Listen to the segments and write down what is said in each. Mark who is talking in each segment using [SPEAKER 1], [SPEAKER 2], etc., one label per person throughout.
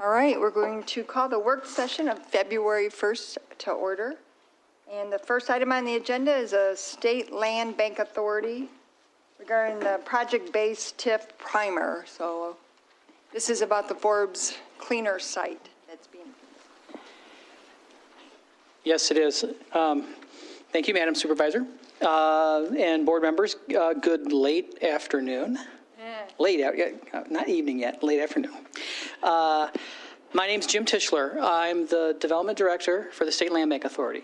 [SPEAKER 1] All right, we're going to call the work session of February 1st to order. And the first item on the agenda is a State Land Bank Authority regarding the project-based TIF primer. So this is about the Forbes cleaner site that's being.
[SPEAKER 2] Yes, it is. Thank you, Madam Supervisor. And board members, good late afternoon. Not evening yet, late afternoon. My name's Jim Tischler. I'm the Development Director for the State Land Bank Authority.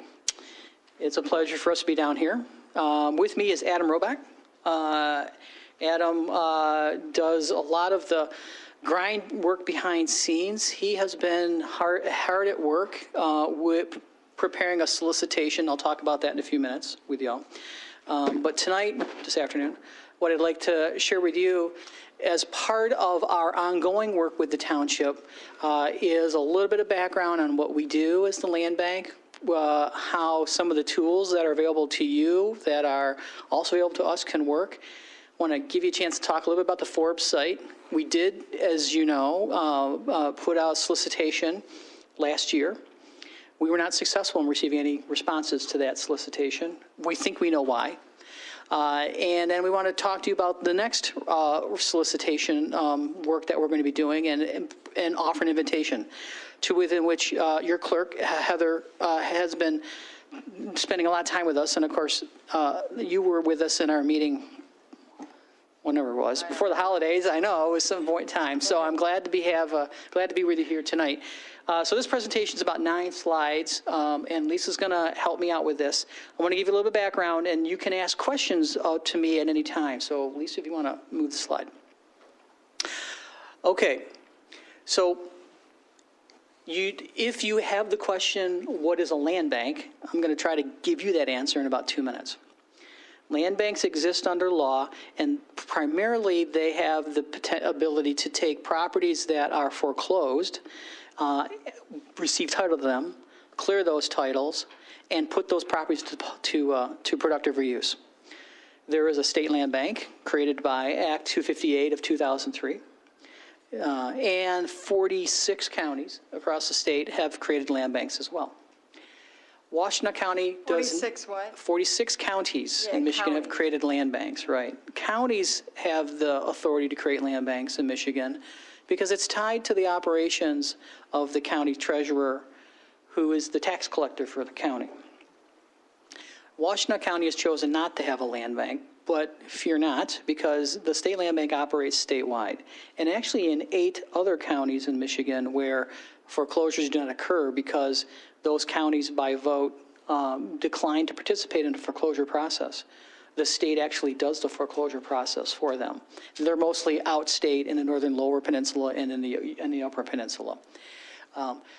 [SPEAKER 2] It's a pleasure for us to be down here. With me is Adam Roback. Adam does a lot of the grind work behind scenes. He has been hard at work with preparing a solicitation. I'll talk about that in a few minutes with y'all. But tonight, this afternoon, what I'd like to share with you as part of our ongoing work with the township is a little bit of background on what we do as the land bank, how some of the tools that are available to you that are also available to us can work. I want to give you a chance to talk a little bit about the Forbes site. We did, as you know, put out a solicitation last year. We were not successful in receiving any responses to that solicitation. We think we know why. And then we want to talk to you about the next solicitation work that we're going to be doing and offer an invitation to within which your clerk, Heather, has been spending a lot of time with us. And of course, you were with us in our meeting, whenever it was, before the holidays. I know it was some point in time. So I'm glad to be with you here tonight. So this presentation is about 9 slides, and Lisa's going to help me out with this. I want to give you a little bit of background, and you can ask questions to me at any time. So Lisa, if you want to move the slide. Okay, so if you have the question, what is a land bank? I'm going to try to give you that answer in about 2 minutes. Land banks exist under law, and primarily they have the ability to take properties that are foreclosed, receive title to them, clear those titles, and put those properties to productive reuse. There is a state land bank created by Act 258 of 2003, and 46 counties across the state have created land banks as well. Washington County does
[SPEAKER 1] 46 what?
[SPEAKER 2] 46 counties in Michigan have created land banks, right? Counties have the authority to create land banks in Michigan because it's tied to the operations of the county treasurer, who is the tax collector for the county. Washington County has chosen not to have a land bank, but fear not, because the state land bank operates statewide. And actually in 8 other counties in Michigan where foreclosures do not occur because those counties by vote decline to participate in the foreclosure process. The state actually does the foreclosure process for them. They're mostly outstate in the northern lower peninsula and in the upper peninsula.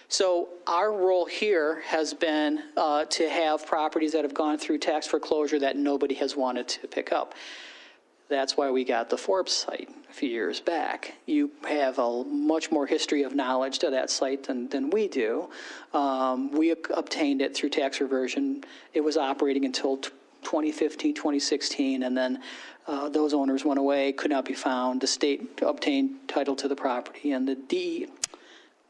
[SPEAKER 2] So our role here has been to have properties that have gone through tax foreclosure that nobody has wanted to pick up. That's why we got the Forbes site a few years back. You have a much more history of knowledge to that site than we do. We obtained it through tax reversion. It was operating until 2015, 2016, and then those owners went away, could not be found. The state obtained title to the property, and I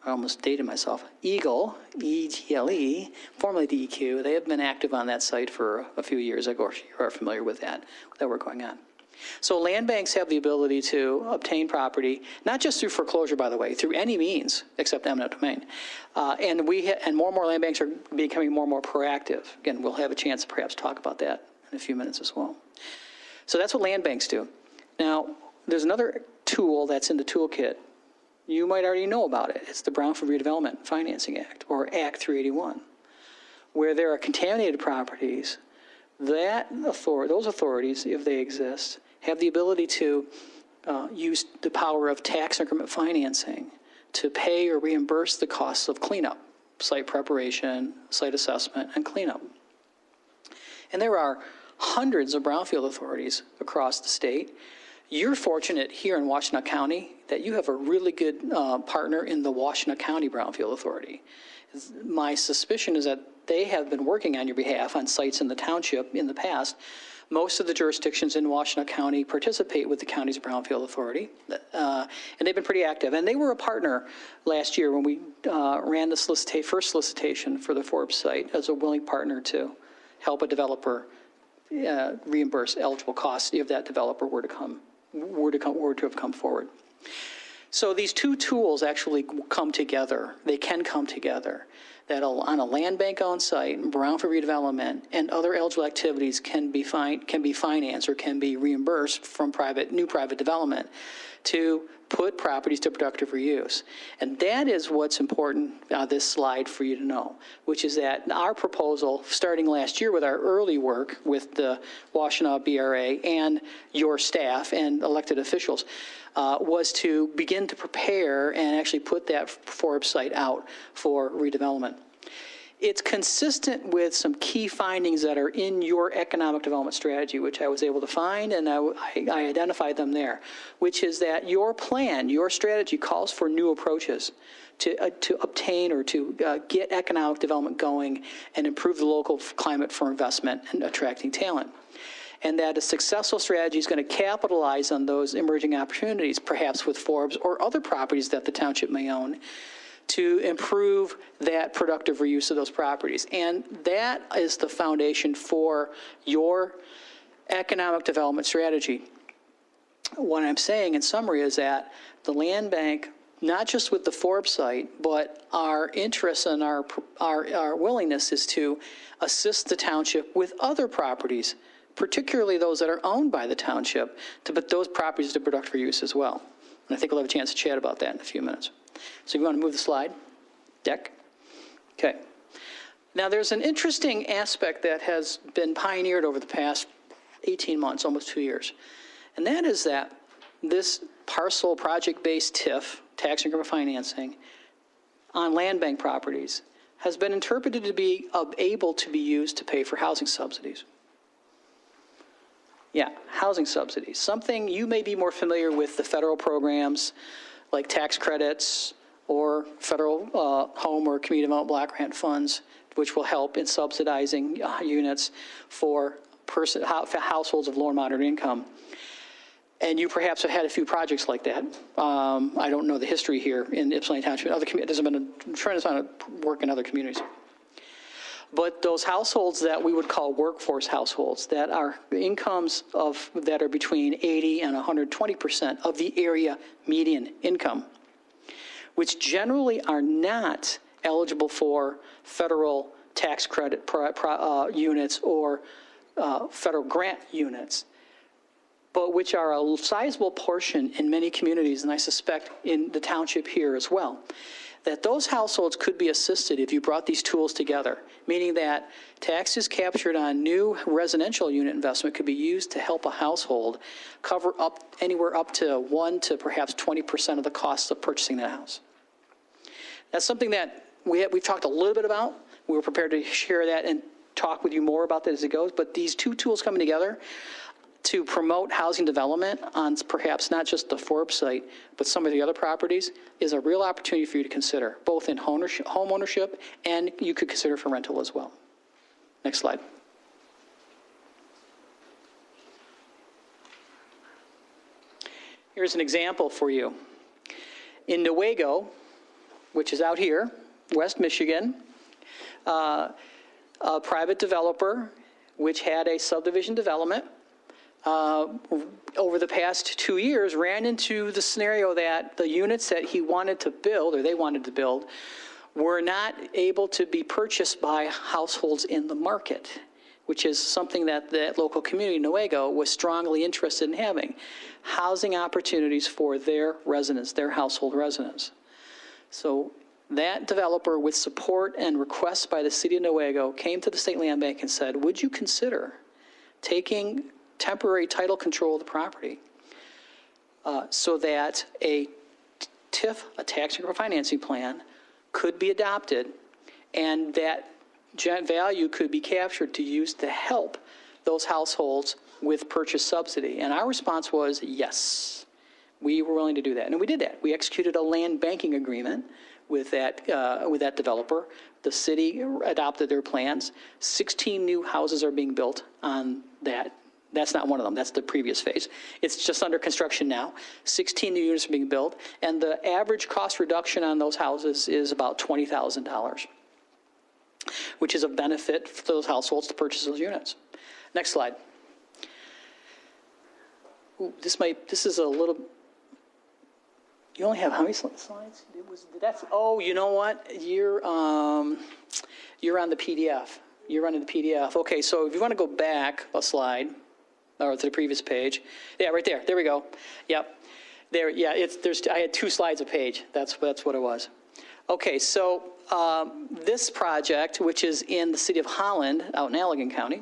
[SPEAKER 2] almost dated myself, Eagle, E-G-L-E, formerly DEQ, they have been active on that site for a few years. Of course, you are familiar with that work going on. So land banks have the ability to obtain property, not just through foreclosure, by the way, through any means except eminent domain. And more and more land banks are becoming more and more proactive. Again, we'll have a chance to perhaps talk about that in a few minutes as well. So that's what land banks do. Now, there's another tool that's in the toolkit. You might already know about it. It's the Brownfield Redevelopment Financing Act, or Act 381, where there are contaminated properties. Those authorities, if they exist, have the ability to use the power of tax increment financing to pay or reimburse the costs of cleanup, site preparation, site assessment, and cleanup. And there are hundreds of brownfield authorities across the state. You're fortunate here in Washington County that you have a really good partner in the Washington County Brownfield Authority. My suspicion is that they have been working on your behalf on sites in the township in the past, Most of the jurisdictions in Washtenaw County participate with the county's Brownfield Authority, and they've been pretty active. And they were a partner last year when we ran the first solicitation for the Forbes site as a willing partner to help a developer reimburse eligible costs if that developer were to have come forward. So these two tools actually come together. They can come together. That on a land bank owned site, brownfield redevelopment, and other eligible activities can be financed or can be reimbursed from new private development to put properties to productive reuse. And that is what's important on this slide for you to know, which is that our proposal, starting last year with our early work with the Washtenaw BRA and your staff and elected officials, was to begin to prepare and actually put that Forbes site out for redevelopment. It's consistent with some key findings that are in your economic development strategy, which I was able to find, and I identified them there, which is that your plan, your strategy calls for new approaches to obtain or to get economic development going and improve the local climate for investment and attracting talent. And that a successful strategy is going to capitalize on those emerging opportunities, perhaps with Forbes or other properties that the township may own, to improve that productive reuse of those properties. And that is the foundation for your economic development strategy. What I'm saying in summary is that the land bank, not just with the Forbes site, but our interest and our willingness is to assist the township with other properties, particularly those that are owned by the township, to put those properties to productive use as well. And I think we'll have a chance to chat about that in a few minutes. So if you want to move the slide deck. Okay. Now there's an interesting aspect that has been pioneered over the past 18 months, almost 2 years. And that is that this parcel project-based TIF, tax increment financing, on land bank properties has been interpreted to be able to be used to pay for housing subsidies. Yeah, housing subsidies. Something you may be more familiar with the federal programs like tax credits or federal home or community development block grant funds, which will help in subsidizing units for households of low and moderate income. And you perhaps have had a few projects like that. I don't know the history here in Ypsilanti Township. There's been a tremendous amount of work in other communities. But those households that we would call workforce households, that are incomes that are between 80 and 120% of the area median income, which generally are not eligible for federal tax credit units or federal grant units, but which are a sizable portion in many communities, and I suspect in the township here as well, that those households could be assisted if you brought these tools together, meaning that taxes captured on new residential unit investment could be used to help a household cover up anywhere up to 1 to perhaps 20% of the cost of purchasing that house. That's something that we've talked a little bit about. We were prepared to share that and talk with you more about that as it goes, but these two tools coming together to promote housing development on perhaps not just the Forbes site, but some of the other properties is a real opportunity for you to consider, both in home ownership and you could consider for rental as well. Next slide. Here's an example for you. In Newaygo, which is out here, West Michigan, a private developer which had a subdivision development over the past 2 years ran into the scenario that the units that he wanted to build, or they wanted to build, were not able to be purchased by households in the market, which is something that the local community, Newaygo, was strongly interested in having, housing opportunities for their residents, their household residents. So that developer, with support and requests by the city of Newaygo, came to the State Land Bank and said, would you consider taking temporary title control of the property so that a TIF, a tax increment financing plan, could be adopted and that value could be captured to use to help those households with purchase subsidy? And our response was yes, we were willing to do that. And we did that. We executed a land banking agreement with that developer. The city adopted their plans. 16 new houses are being built on that That's not one of them. That's the previous phase. It's just under construction now. 16 new units are being built, and the average cost reduction on those houses is about $20,000, which is a benefit for those households to purchase those units. Next slide. Ooh, this is a little, you only have how many slides? Oh, you know what? You're on the PDF. You're running the PDF. Okay, so if you want to go back a slide, or to the previous page. Yeah, right there. There we go. Yep. There. Yeah. I had 2 slides a page. That's what it was. Okay. So this project, which is in the city of Holland, out in Allegan County,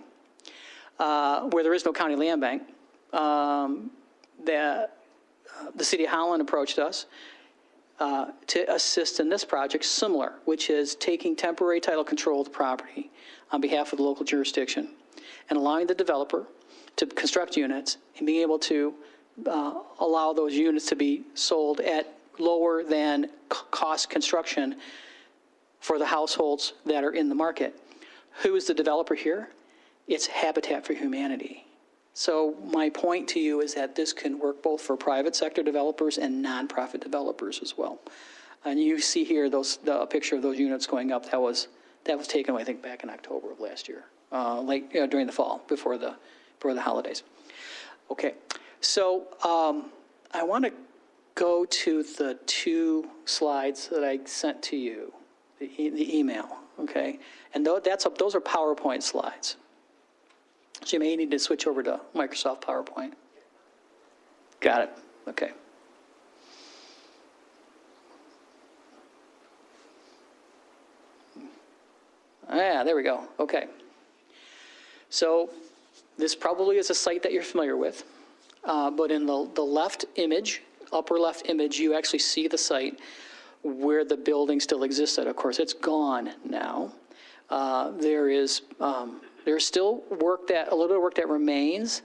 [SPEAKER 2] where there is no county land bank, the city of Holland approached us to assist in this project, similar, which is taking temporary title control of the property on behalf of the local jurisdiction and allowing the developer to construct units and being able to allow those units to be sold at lower than cost construction for the households that are in the market. Who is the developer here? It's Habitat for Humanity. So my point to you is that this can work both for private sector developers and nonprofit developers as well. And you see here a picture of those units going up. That was taken, I think, back in October of last year, during the fall, before the holidays. Okay, so I want to go to the 2 slides that I sent to you, the email, okay? And those are PowerPoint slides. So you may need to switch over to Microsoft PowerPoint. Got it, okay. Yeah, there we go, okay. So this probably is a site that you're familiar with, but in the left image, upper left image, you actually see the site where the building still existed. Of course, it's gone now. There's still a little bit of work that remains.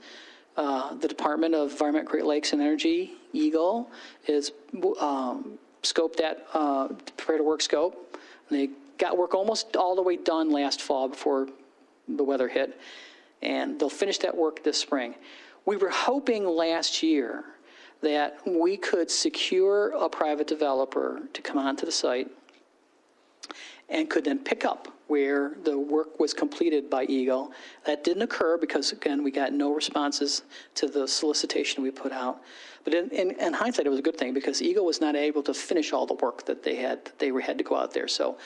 [SPEAKER 2] The Department of Environment, Great Lakes and Energy, EGLE, is scoped that, prepared a work scope. They got work almost all the way done last fall before the weather hit, and they'll finish that work this spring. We were hoping last year that we could secure a private developer to come onto the site and could then pick up where the work was completed by EGLE. That didn't occur because, again, we got no responses to the solicitation we put out. But in hindsight, it was a good thing because EGLE was not able to finish all the work that they had to go out there. So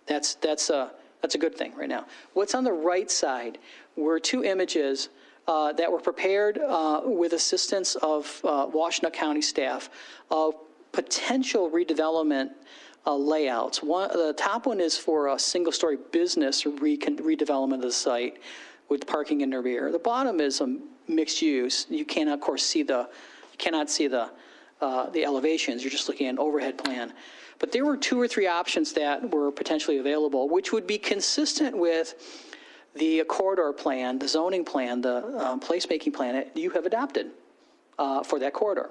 [SPEAKER 2] that's a good thing right now. What's on the right side were 2 images that were prepared with assistance of Washtenaw County staff of potential redevelopment layouts. The top one is for a single-story business redevelopment of the site with parking in the rear. The bottom is a mixed use. You cannot, of course, see the elevations. You're just looking at an overhead plan. But there were 2 or 3 options that were potentially available, which would be consistent with the corridor plan, the zoning plan, the placemaking plan that you have adopted for that corridor.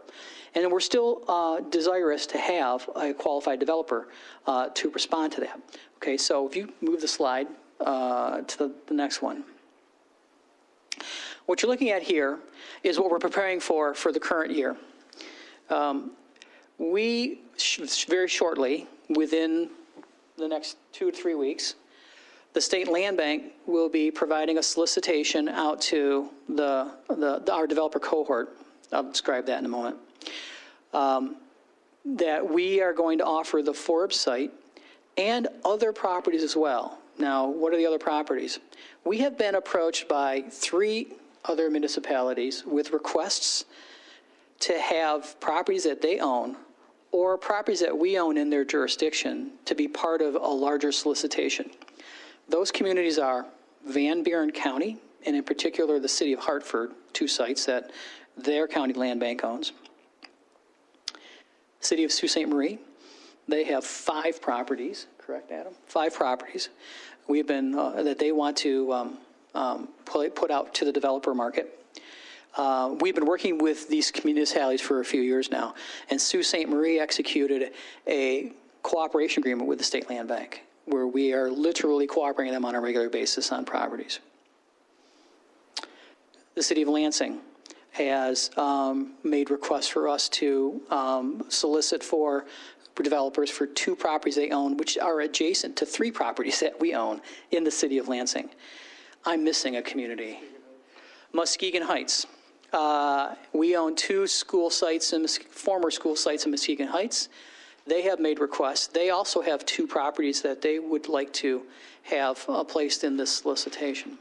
[SPEAKER 2] And we're still desirous to have a qualified developer to respond to that. Okay, so if you move the slide to the next one. What you're looking at here is what we're preparing for the current year. We very shortly, within the next 2 to 3 weeks, the State Land Bank will be providing a solicitation out to our developer cohort. I'll describe that in a moment. That we are going to offer the Forbes site and other properties as well. Now, what are the other properties? We have been approached by 3 other municipalities with requests to have properties that they own or properties that we own in their jurisdiction to be part of a larger solicitation. Those communities are Van Buren County, and in particular the city of Hartford, 2 sites that their county land bank owns. City of Sault Ste. Marie, they have 5 properties, correct, Adam? 5 properties we've been that they want to put out to the developer market. We've been working with these municipalities for a few years now, and Sault Ste. Marie executed a cooperation agreement with the State Land Bank, where we are literally cooperating them on a regular basis on properties. the city of Lansing has made requests for us to solicit for developers for 2 properties they own, which are adjacent to 3 properties that we own in the city of Lansing. I'm missing a community. Muskegon Heights. We own 2 school sites, former school sites in Muskegon Heights. They have made requests. They also have 2 properties that they would like to have placed in this solicitation.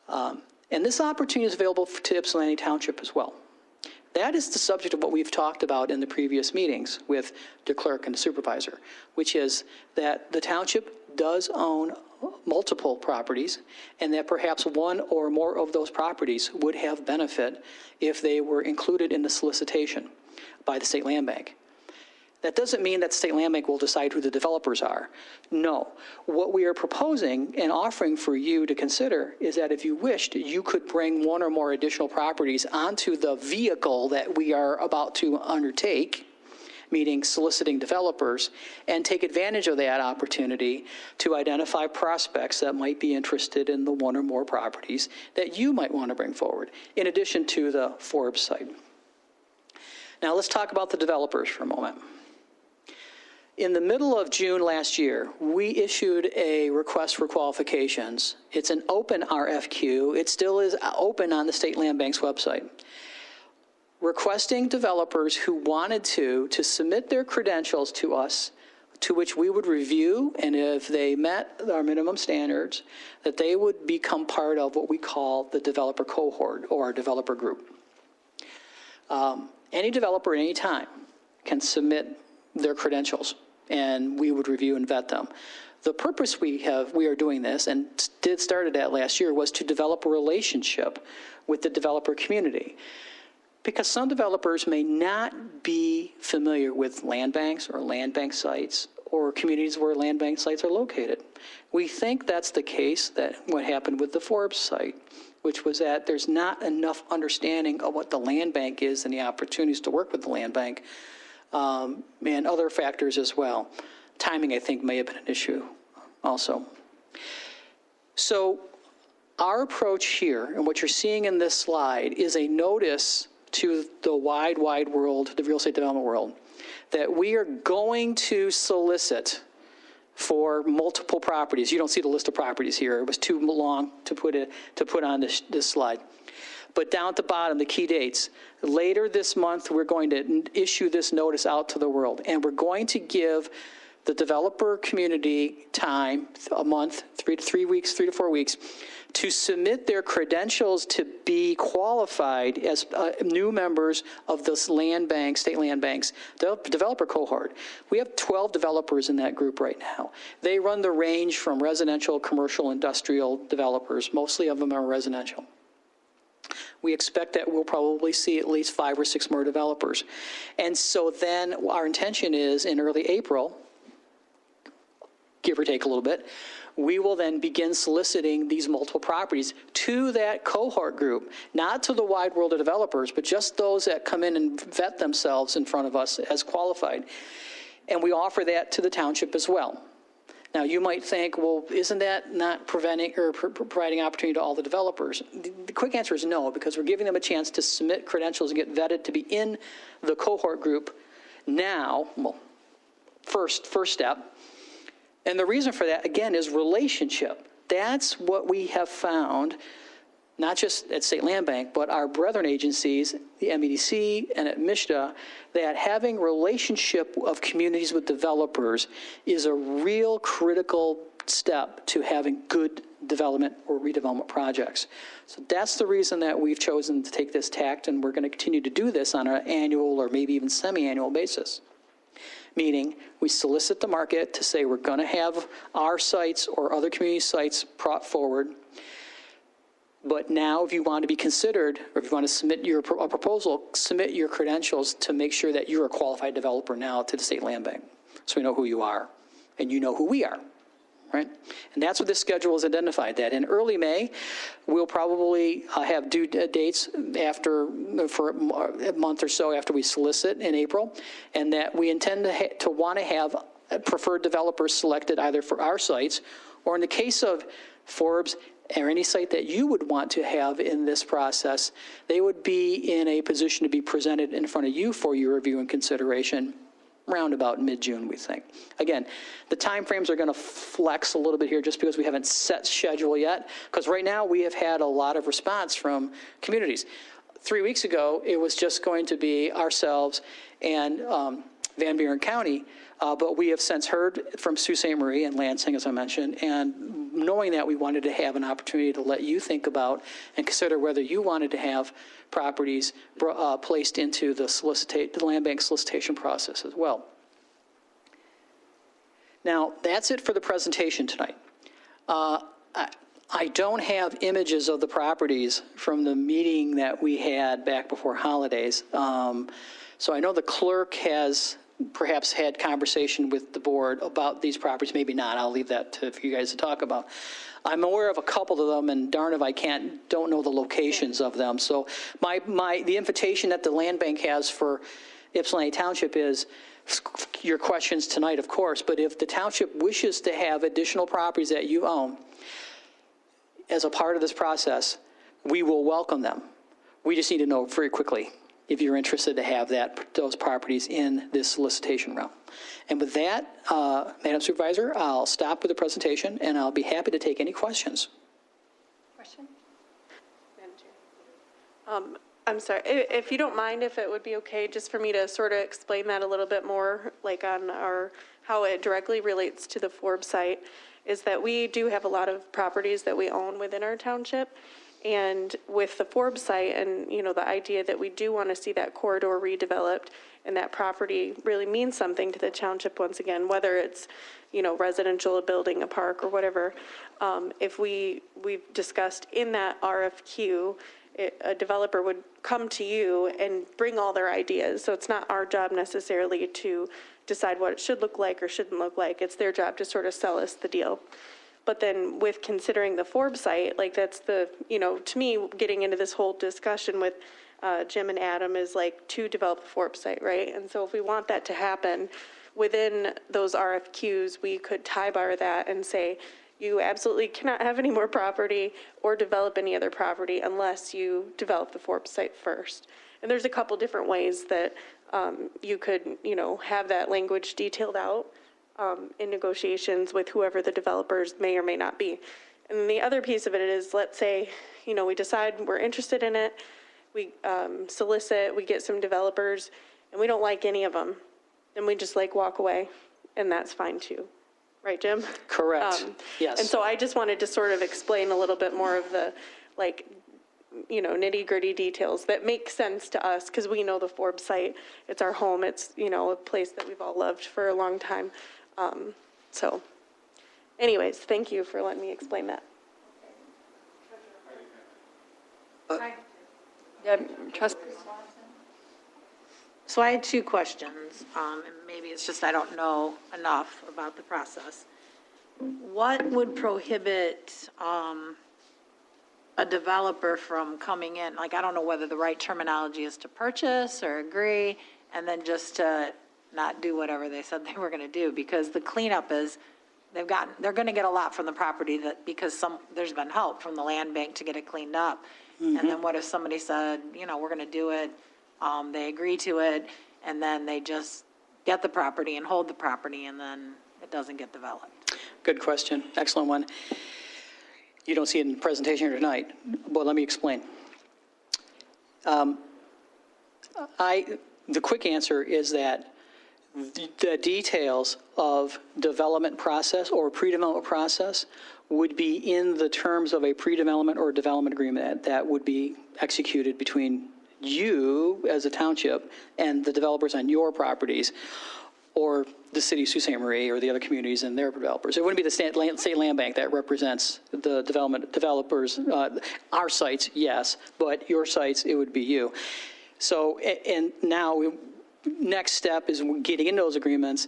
[SPEAKER 2] And this opportunity is available to Ypsilanti Township as well. That is the subject of what we've talked about in the previous meetings with the clerk and the supervisor, which is that the township does own multiple properties, and that perhaps 1 or more of those properties would have benefit if they were included in the solicitation by the State Land Bank. That doesn't mean that the State Land Bank will decide who the developers are. No. What we are proposing and offering for you to consider is that if you wished, you could bring 1 or more additional properties onto the vehicle that we are about to undertake, meaning soliciting developers, and take advantage of that opportunity to identify prospects that might be interested in the 1 or more properties that you might want to bring forward, in addition to the Forbes site. Now let's talk about the developers for a moment. In the middle of June last year, we issued a request for qualifications. It's an open RFQ. It still is open on the State Land Bank's website, requesting developers who wanted to submit their credentials to us, to which we would review, and if they met our minimum standards, that they would become part of what we call the developer cohort or our developer group. Any developer at any time can submit their credentials, and we would review and vet them. The purpose we are doing this, and started that last year, was to develop a relationship with the developer community. Because some developers may not be familiar with land banks or land bank sites or communities where land bank sites are located. We think that's the case, that what happened with the Forbes site, which was that there's not enough understanding of what the land bank is and the opportunities to work with the land bank, and other factors as well. Timing, I think, may have been an issue also. So our approach here, and what you're seeing in this slide, is a notice to the wide world, the real estate development world, that we are going to solicit for multiple properties. You don't see the list of properties here. It was too long to put on this slide. But down at the bottom, the key dates. Later this month, we're going to issue this notice out to the world, and we're going to give the developer community time, a month, 3 to 4 weeks, to submit their credentials to be qualified as new members of this land bank, State Land Bank's developer cohort. We have 12 developers in that group right now. They run the range from residential, commercial, industrial developers. Mostly of them are residential. We expect that we'll probably see at least 5 or 6 more developers. And so then our intention is in early April, give or take a little bit, we will then begin soliciting these multiple properties to that cohort group, not to the wide world of developers, but just those that come in and vet themselves in front of us as qualified. And we offer that to the township as well. Now, you might think, well, isn't that not preventing or providing opportunity to all the developers? The quick answer is no, because we're giving them a chance to submit credentials and get vetted to be in the cohort group now, well, first step. And the reason for that, again, is relationship. That's what we have found, not just at State Land Bank, but our brethren agencies, the MEDC and at MISHDA, that having relationship of communities with developers is a real critical step to having good development or redevelopment projects. So that's the reason that we've chosen to take this tact, and we're going to continue to do this on an annual or maybe even semi-annual basis. Meaning, we solicit the market to say we're going to have our sites or other community sites brought forward. But now, if you want to be considered, or if you want to submit a proposal, submit your credentials to make sure that you're a qualified developer now to the State Land Bank, so we know who you are, and you know who we are, right? And that's what this schedule has identified, that in early May, we'll probably have due dates for a month or so after we solicit in April, and that we intend to want to have preferred developers selected either for our sites, or in the case of Forbes, or any site that you would want to have in this process, they would be in a position to be presented in front of you for your review and consideration round about mid-June, we think. Again, the timeframes are going to flex a little bit here just because we haven't set schedule yet, because right now we have had a lot of response from communities. 3 weeks ago, it was just going to be ourselves and Van Buren County, but we have since heard from Sault Ste. Marie and Lansing, as I mentioned, and knowing that, we wanted to have an opportunity to let you think about and consider whether you wanted to have properties placed into the land bank solicitation process as well. Now, that's it for the presentation tonight. I don't have images of the properties from the meeting that we had back before holidays. So I know the clerk has perhaps had conversation with the board about these properties, maybe not. I'll leave that for you guys to talk about. I'm aware of a couple of them, and darn if I don't know the locations of them. So the invitation that the land bank has for Ypsilanti Township is your questions tonight, of course, but if the township wishes to have additional properties that you own as a part of this process, we will welcome them. We just need to know very quickly if you're interested to have those properties in this solicitation round. And with that, Madam Supervisor, I'll stop with the presentation, and I'll be happy to take any questions.
[SPEAKER 1] Question?
[SPEAKER 3] I'm sorry, if you don't mind, if it would be okay just for me to sort of explain that a little bit more, like on how it directly relates to the Forbes site, is that we do have a lot of properties that we own within our township. And with the Forbes site and, the idea that we do want to see that corridor redeveloped and that property really means something to the township once again, whether it's, residential, a building, a park, or whatever. If we've discussed in that RFQ, a developer would come to you and bring all their ideas. So it's not our job necessarily to decide what it should look like or shouldn't look like. It's their job to sort of sell us the deal. But then with considering the Forbes site, like that's to me, getting into this whole discussion with Jim and Adam is like to develop the Forbes site, right? And so if we want that to happen within those RFQs, we could tie bar that and say, you absolutely cannot have any more property or develop any other property unless you develop the Forbes site first. And there's a couple different ways that you could, have that language detailed out in negotiations with whoever the developers may or may not be. And the other piece of it is, let's say, we decide we're interested in it, we solicit, we get some developers, and we don't like any of them, then we just walk away, and that's fine too. Right, Jim?
[SPEAKER 2] Correct, yes.
[SPEAKER 3] And so I just wanted to sort of explain a little bit more of the, nitty-gritty details that make sense to us, because we know the Forbes site, it's our home, it's, a place that we've all loved for a long time. So anyways, thank you for letting me explain that.
[SPEAKER 1] Yeah, trust.
[SPEAKER 4] So I had two questions, and maybe it's just I don't know enough about the process. What would prohibit a developer from coming in? I don't know whether the right terminology is to purchase or agree, and then just to not do whatever they said they were going to do, because the cleanup is they're going to get a lot from the property because there's been help from the land bank to get it cleaned up. Mm-hmm. And then what if somebody said, we're going to do it, they agree to it, and then they just get the property and hold the property, and then it doesn't get developed?
[SPEAKER 2] Good question, excellent one. You don't see it in the presentation here tonight, but let me explain. The quick answer is that the details of development process or pre-development process would be in the terms of a pre-development or development agreement that would be executed between you as a township and the developers on your properties, or the city of Sault Ste. Marie or the other communities and their developers. It wouldn't be the state land bank that represents the developers, our sites, yes, but your sites, it would be you. So, and now, next step is getting into those agreements.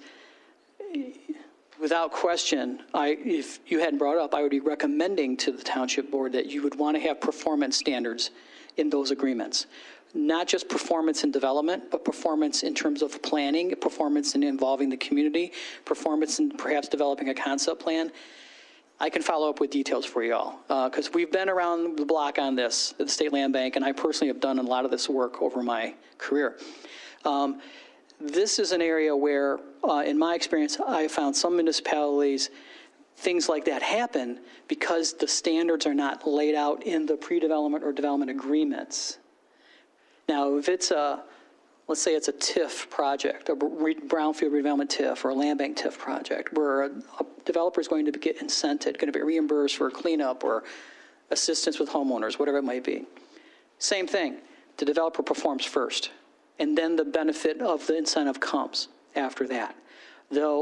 [SPEAKER 2] Without question, if you hadn't brought it up, I would be recommending to the township board that you would want to have performance standards in those agreements. Not just performance in development, but performance in terms of planning, performance in involving the community, performance in perhaps developing a concept plan. I can follow up with details for you all, because we've been around the block on this at the State Land Bank, and I personally have done a lot of this work over my career. This is an area where, in my experience, I found some municipalities, things like that happen because the standards are not laid out in the pre-development or development agreements. Now, if it's let's say it's a TIF project, a brownfield redevelopment TIF or a land bank TIF project, where a developer is going to get incented, going to be reimbursed for cleanup or assistance with homeowners, whatever it might be. Same thing, the developer performs first, and then the benefit of the incentive comes after that.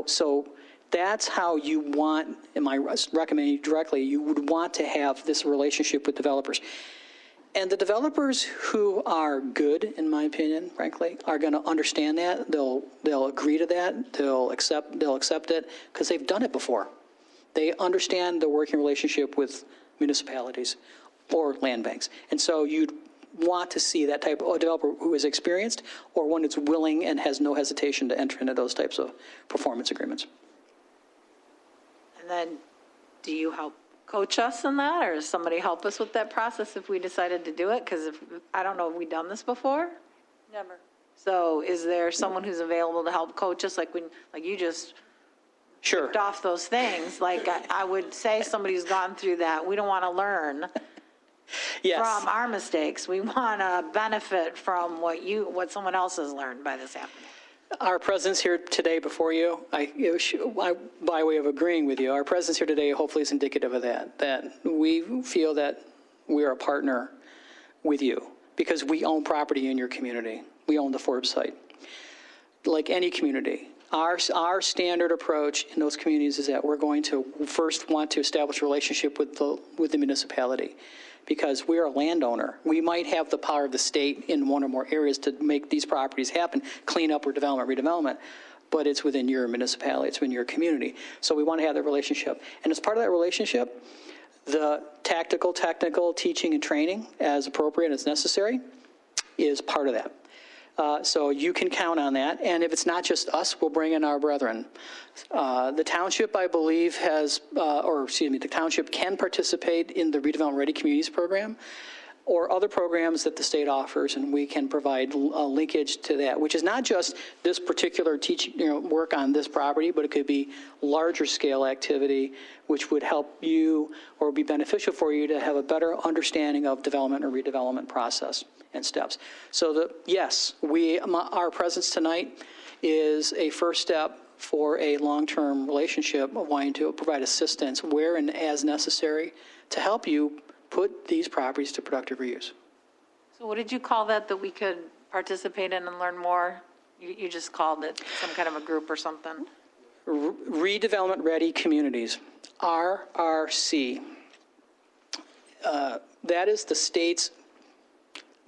[SPEAKER 2] So that's how you want, am I recommending you directly, you would want to have this relationship with developers. And the developers who are good, in my opinion, frankly, are going to understand that. They'll agree to that. They'll accept it because they've done it before. They understand the working relationship with municipalities or land banks. And so you'd want to see that type of developer who is experienced or one that's willing and has no hesitation to enter into those types of performance agreements.
[SPEAKER 4] And then, do you help coach us in that, or does somebody help us with that process if we decided to do it? Because I don't know, have we done this before?
[SPEAKER 3] Never.
[SPEAKER 4] So is there someone who's available to help coach us, like you just
[SPEAKER 2] Sure.
[SPEAKER 4] ripped off those things? Like I would say somebody who's gone through that, we don't want to learn
[SPEAKER 2] Yes.
[SPEAKER 4] from our mistakes. We want to benefit from what someone else has learned by this happening.
[SPEAKER 2] Our presence here today before you, by way of agreeing with you, our presence here today hopefully is indicative of that we feel that we're a partner with you because we own property in your community. We own the Forbes site. Like any community, our standard approach in those communities is that we're going to first want to establish a relationship with the municipality. Because we're a landowner. We might have the power of the state in one or more areas to make these properties happen, clean up or development, redevelopment, but it's within your municipality, it's within your community. So we want to have that relationship. And as part of that relationship, the technical teaching and training as appropriate as necessary is part of that. So you can count on that. And if it's not just us, we'll bring in our brethren. The township, I believe, the township can participate in the Redevelopment Ready Communities program or other programs that the state offers, and we can provide a linkage to that, which is not just this particular work on this property, but it could be larger scale activity, which would help you or be beneficial for you to have a better understanding of development or redevelopment process and steps. So yes, our presence tonight is a first step for a long-term relationship of wanting to provide assistance where and as necessary to help you put these properties to productive reuse.
[SPEAKER 4] So what did you call that we could participate in and learn more? You just called it some kind of a group or something?
[SPEAKER 2] Redevelopment Ready Communities, RRC. That is the state's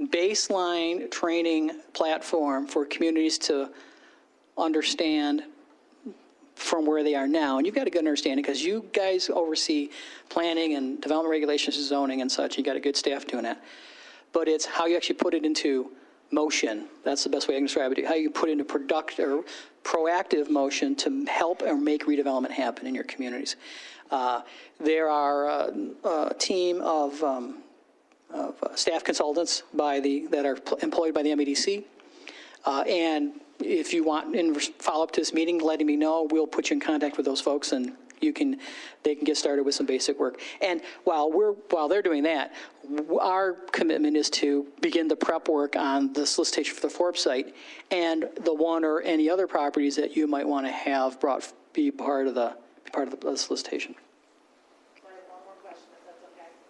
[SPEAKER 2] baseline training platform for communities to understand from where they are now. And you've got a good understanding because you guys oversee planning and development regulations and zoning and such. You got a good staff doing that. But it's how you actually put it into motion. That's the best way I can describe it. How you put it into productive or proactive motion to help or make redevelopment happen in your communities. There are a team of staff consultants that are employed by the MEDC. And if you want, in follow-up to this meeting, letting me know, we'll put you in contact with those folks and they can get started with some basic work. And while they're doing that, our commitment is to begin the prep work on the solicitation for the Forbes site and the one or any other properties that you might want to have be part of the solicitation.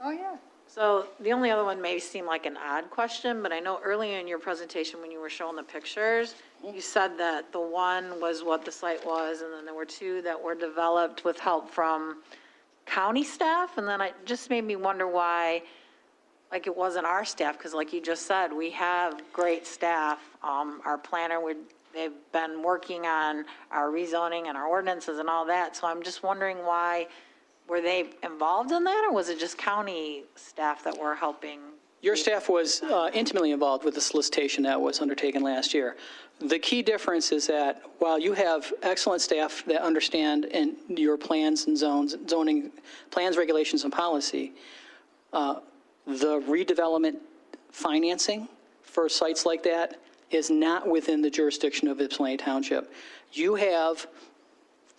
[SPEAKER 1] Oh, yeah.
[SPEAKER 4] So the only other one may seem like an odd question, but I know earlier in your presentation when you were showing the pictures, you said that the one was what the site was, and then there were two that were developed with help from county staff, and then it just made me wonder why, like it wasn't our staff, because like you just said, we have great staff. Our planner, they've been working on our rezoning and our ordinances and all that, so I'm just wondering why. Were they involved in that, or was it just county staff that were helping?
[SPEAKER 2] Your staff was intimately involved with the solicitation that was undertaken last year. The key difference is that while you have excellent staff that understand in your plans and zoning plans, regulations, and policy, the redevelopment financing for sites like that is not within the jurisdiction of Ypsilanti Township. You have,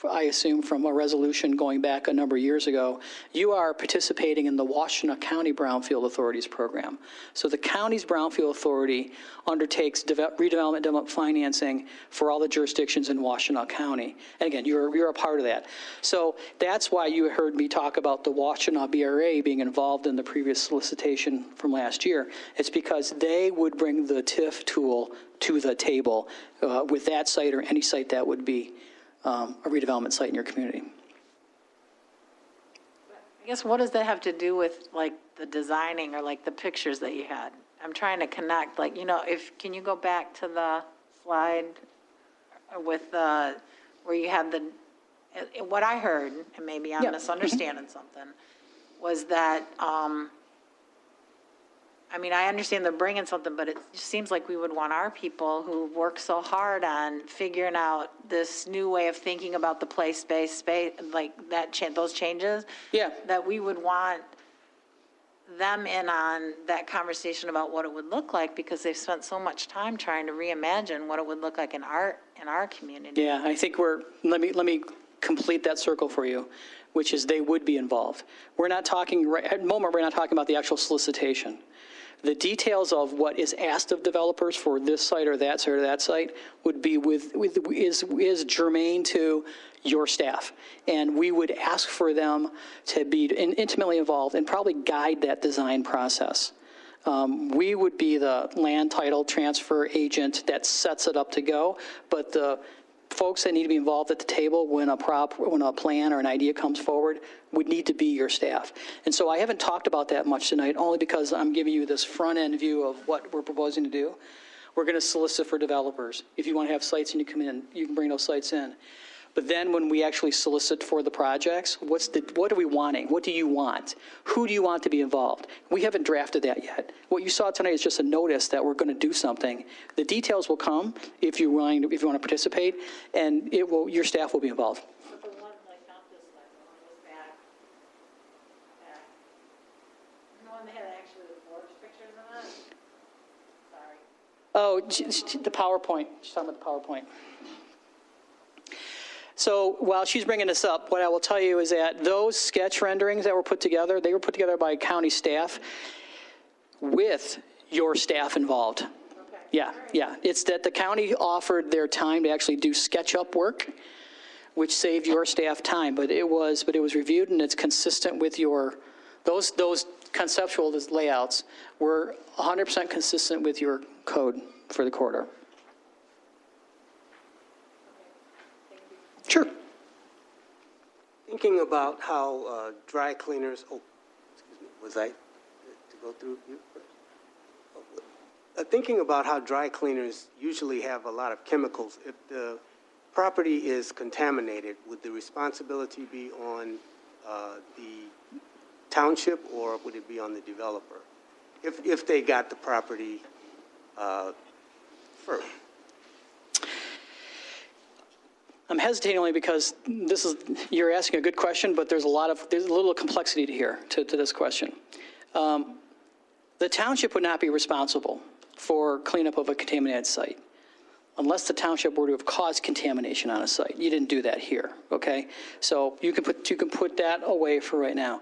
[SPEAKER 2] I assume from a resolution going back a number of years ago, you are participating in the Washtenaw County Brownfield Authority's program. So the county's Brownfield Authority undertakes redevelopment development financing for all the jurisdictions in Washtenaw County. And again, you're a part of that. So that's why you heard me talk about the Washtenaw BRA being involved in the previous solicitation from last year. It's because they would bring the TIF tool to the table with that site or any site that would be a redevelopment site in your community.
[SPEAKER 4] I guess what does that have to do with like the designing or like the pictures that you had? I'm trying to connect, like, can you go back to the slide with where you had what I heard, and maybe I'm misunderstanding something, was that, I understand they're bringing something, but it just seems like we would want our people who work so hard on figuring out this new way of thinking about the play space, like those changes.
[SPEAKER 2] Yeah.
[SPEAKER 4] That we would want them in on that conversation about what it would look like, because they've spent so much time trying to reimagine what it would look like in our community.
[SPEAKER 2] Yeah, I think let me complete that circle for you, which is they would be involved. We're not talking, at the moment, we're not talking about the actual solicitation. The details of what is asked of developers for this site or that site or that site would be is germane to your staff. And we would ask for them to be intimately involved and probably guide that design process. We would be the land title transfer agent that sets it up to go, but the folks that need to be involved at the table when a plan or an idea comes forward would need to be your staff. And so I haven't talked about that much tonight, only because I'm giving you this front-end view of what we're proposing to do. We're going to solicit for developers. If you want to have sites and you come in, you can bring those sites in. But then when we actually solicit for the projects, what are we wanting? What do you want? Who do you want to be involved? We haven't drafted that yet. What you saw tonight is just a notice that we're going to do something. The details will come if you want to participate, and your staff will be involved.
[SPEAKER 4] But the one, like, not this slide, the one was back. The one that had actually the board pictures in it? Sorry.
[SPEAKER 2] Oh, the PowerPoint. She's talking about the PowerPoint. So while she's bringing this up, what I will tell you is that those sketch renderings that were put together, they were put together by county staff with your staff involved.
[SPEAKER 4] Okay.
[SPEAKER 2] Yeah. It's that the county offered their time to actually do SketchUp work, which saved your staff time. But it was reviewed, and it's consistent with those conceptual layouts were 100% consistent with your code for the corridor. Sure.
[SPEAKER 5] Thinking about how dry cleaners, was I to go through you first? Thinking about how dry cleaners usually have a lot of chemicals, if the property is contaminated, would the responsibility be on the township, or would it be on the developer? If they got the property first.
[SPEAKER 2] I'm hesitating only because you're asking a good question, but there's a little complexity to this question. The township would not be responsible for cleanup of a contaminated site unless the township were to have caused contamination on a site. You didn't do that here, okay? So you can put that away for right now.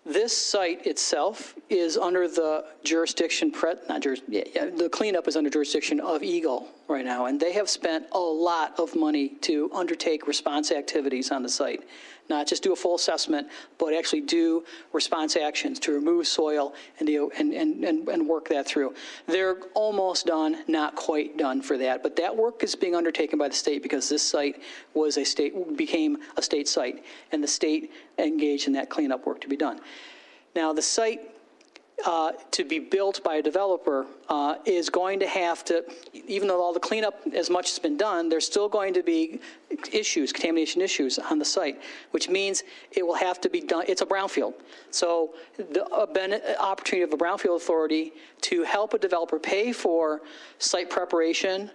[SPEAKER 2] This site itself is under the jurisdiction, the cleanup is under jurisdiction of Eagle right now, and they have spent a lot of money to undertake response activities on the site. Not just do a full assessment, but actually do response actions to remove soil and work that through. They're almost done, not quite done for that, but that work is being undertaken by the state because this site became a state site, and the state engaged in that cleanup work to be done. Now, the site to be built by a developer is going to have to, even though all the cleanup, as much has been done, there's still going to be issues, contamination issues on the site, which means it will have to be done, it's a brownfield. So the opportunity of a brownfield authority to help a developer pay for site preparation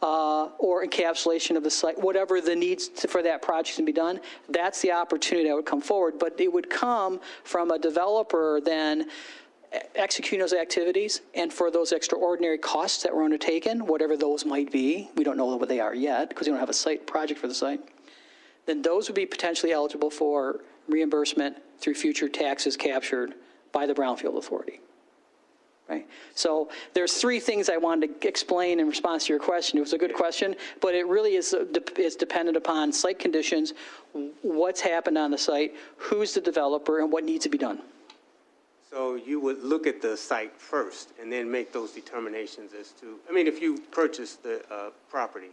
[SPEAKER 2] or encapsulation of the site, whatever the needs for that project can be done, that's the opportunity that would come forward. But it would come from a developer then executing those activities, and for those extraordinary costs that were undertaken, whatever those might be, we don't know what they are yet because we don't have a site project for the site, then those would be potentially eligible for reimbursement through future taxes captured by the brownfield authority. Right? So there's three things I wanted to explain in response to your question. It was a good question, but it really is dependent upon site conditions, what's happened on the site, who's the developer, and what needs to be done.
[SPEAKER 5] So you would look at the site first and then make those determinations as to, I mean, if you purchase the property.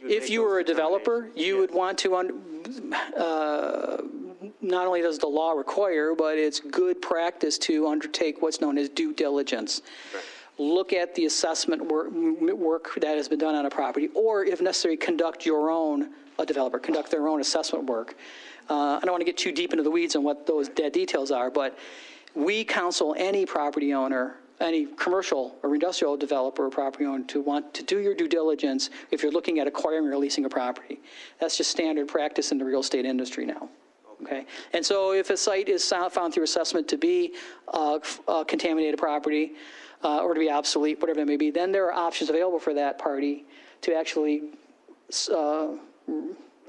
[SPEAKER 5] would
[SPEAKER 2] If
[SPEAKER 5] make
[SPEAKER 2] you
[SPEAKER 5] those
[SPEAKER 2] were a developer,
[SPEAKER 5] determinations.
[SPEAKER 2] you would want to, not only does the law require, but it's good practice to undertake what's known as due diligence.
[SPEAKER 5] Right.
[SPEAKER 2] Look at the assessment work that has been done on a property, or if necessary, conduct their own assessment work. I don't want to get too deep into the weeds on what those details are, but we counsel any property owner, any commercial or industrial developer or property owner to want to do your due diligence if you're looking at acquiring or leasing a property. That's just standard practice in the real estate industry now. Okay, and so if a site is found through assessment to be a contaminated property or to be obsolete, whatever it may be, then there are options available for that party to actually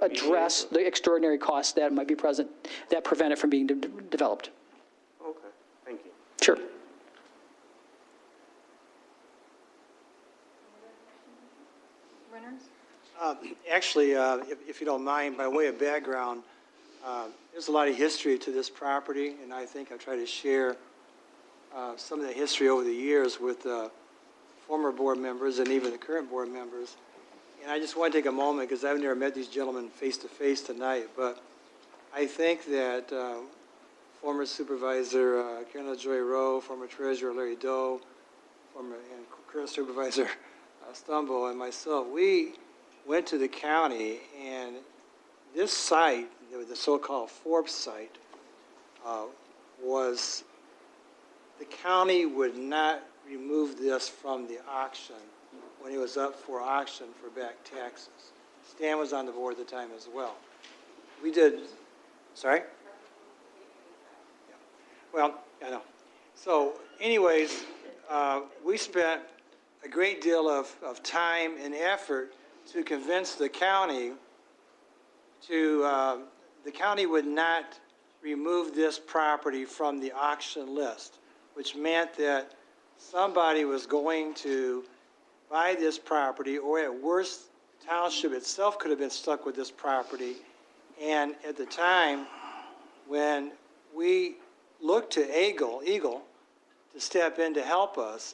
[SPEAKER 2] address the extraordinary costs that might be present that prevent it from being developed.
[SPEAKER 5] Okay, thank you.
[SPEAKER 2] Sure.
[SPEAKER 6] Actually, if you don't mind, by way of background, there's a lot of history to this property, and I think I'll try to share some of the history over the years with former board members and even the current board members. And I just want to take a moment, because I've never met these gentlemen face-to-face tonight, but I think that former Supervisor Karen LaJoy Rowe, former Treasurer Larry Doe, former and current Supervisor Stumble, and myself, we went to the county, and this site, the so-called Forbes site, was the county would not remove this from the auction when it was up for auction for back taxes. Stan was on the board at the time as well. We did, sorry? Yeah. Well, I know. So anyways, we spent a great deal of time and effort to convince the county the county would not remove this property from the auction list, which meant that somebody was going to buy this property, or at worst, the township itself could have been stuck with this property. And at the time, when we looked to Eagle to step in to help us,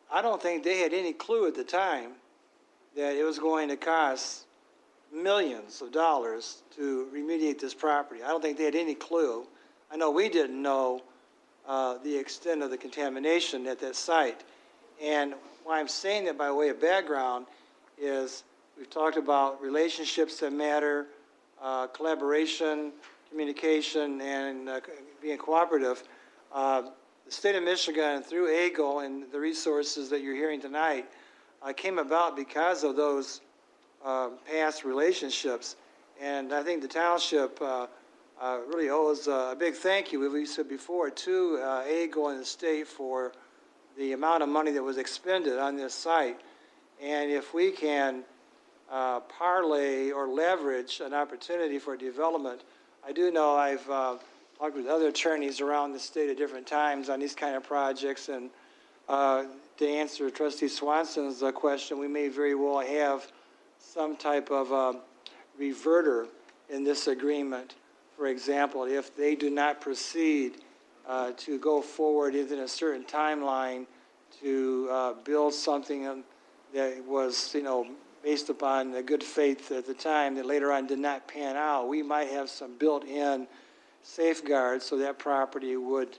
[SPEAKER 6] I don't think they had any clue at the time that it was going to cost millions of dollars to remediate this property. I don't think they had any clue. I know we didn't know the extent of the contamination at that site. And why I'm saying that by way of background is we've talked about relationships that matter, collaboration, communication, and being cooperative. The state of Michigan, through AGLE and the resources that you're hearing tonight, came about because of those past relationships. And I think the township really owes a big thank you, as we said before, to AGLE and the state for the amount of money that was expended on this site. And if we can parlay or leverage an opportunity for development, I do know I've talked with other attorneys around the state at different times on these kind of projects, and to answer Trustee Swanson's question, we may very well have some type of reverter in this agreement. For example, if they do not proceed to go forward within a certain timeline to build something that was, based upon the good faith at the time that later on did not pan out, we might have some built-in safeguards so that property would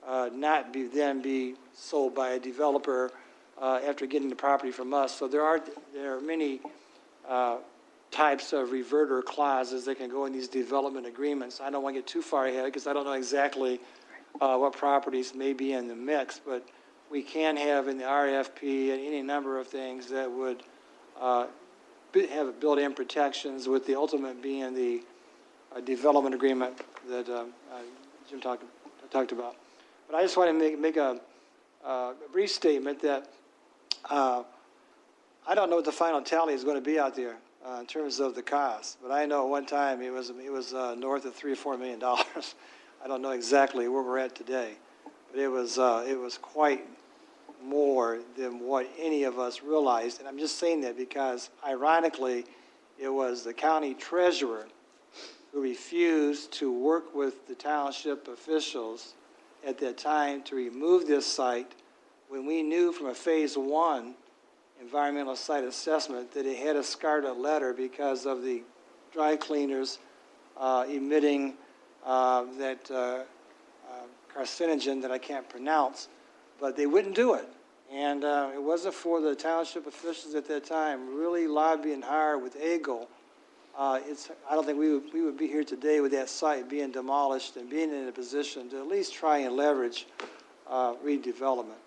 [SPEAKER 6] not then be sold by a developer after getting the property from us. So there are many types of reverter clauses that can go in these development agreements. I don't want to get too far ahead because I don't know exactly what properties may be in the mix, but we can have in the RFP any number of things that would have built-in protections, with the ultimate being the development agreement that Jim talked about. But I just want to make a brief statement that I don't know what the final tally is going to be out there in terms of the cost, but I know at one time it was north of $3 or $4 million. I don't know exactly where we're at today, but it was quite more than what any of us realized. And I'm just saying that because, ironically, it was the county treasurer who refused to work with the township officials at that time to remove this site when we knew from a phase 1 environmental site assessment that it had a scarlet letter because of the dry cleaners emitting that carcinogen that I can't pronounce, but they wouldn't do it. And it wasn't for the township officials at that time really lobbying hard with AGLE. I don't think we would be here today with that site being demolished and being in a position to at least try and leverage redevelopment.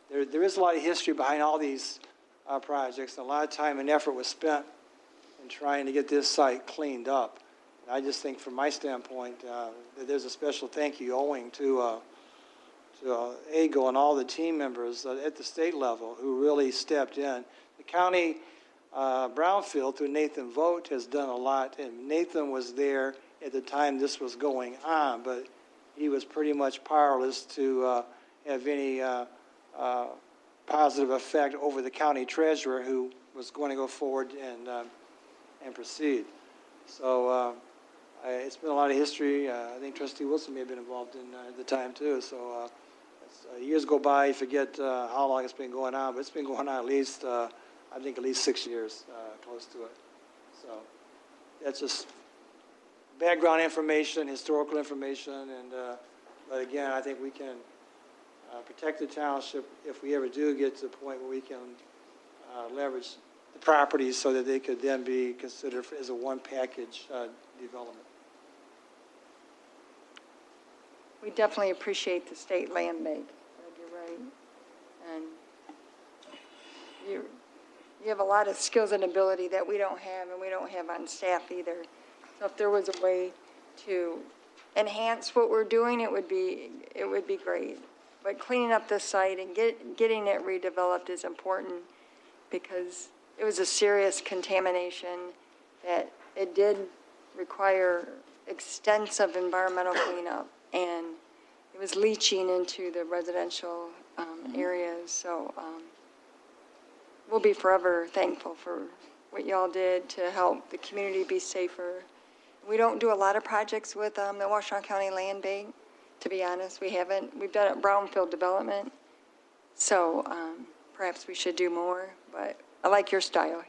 [SPEAKER 6] There is a lot of history behind all these projects, and a lot of time and effort was spent in trying to get this site cleaned up. And I just think, from my standpoint, that there's a special thank you owing to AGLE and all the team members at the state level who really stepped in. The county Brownfield, through Nathan Vogt, has done a lot, and Nathan was there at the time this was going on, but he was pretty much powerless to have any positive effect over the county treasurer, who was going to go forward and proceed. So it's been a lot of history. I think Trustee Wilson may have been involved in at the time too. So years go by, you forget how long it's been going on, but it's been going on at least, I think, at least 6 years, close to it. So that's just background information, historical information, and but again, I think we can protect the township if we ever do get to the point where we can leverage the properties so that they could then be considered as a one-package development.
[SPEAKER 1] We definitely appreciate the state land bank. You're right. And you have a lot of skills and ability that we don't have, and we don't have on staff either. So if there was a way to enhance what we're doing, it would be great. But cleaning up the site and getting it redeveloped is important, because it was a serious contamination that it did require extensive environmental cleanup, and it was leaching into the residential areas. So we'll be forever thankful for what y'all did to help the community be safer. We don't do a lot of projects with the Washtenaw County Land Bank, to be honest. We haven't. We've done it brownfield development, so perhaps we should do more. But I like your style.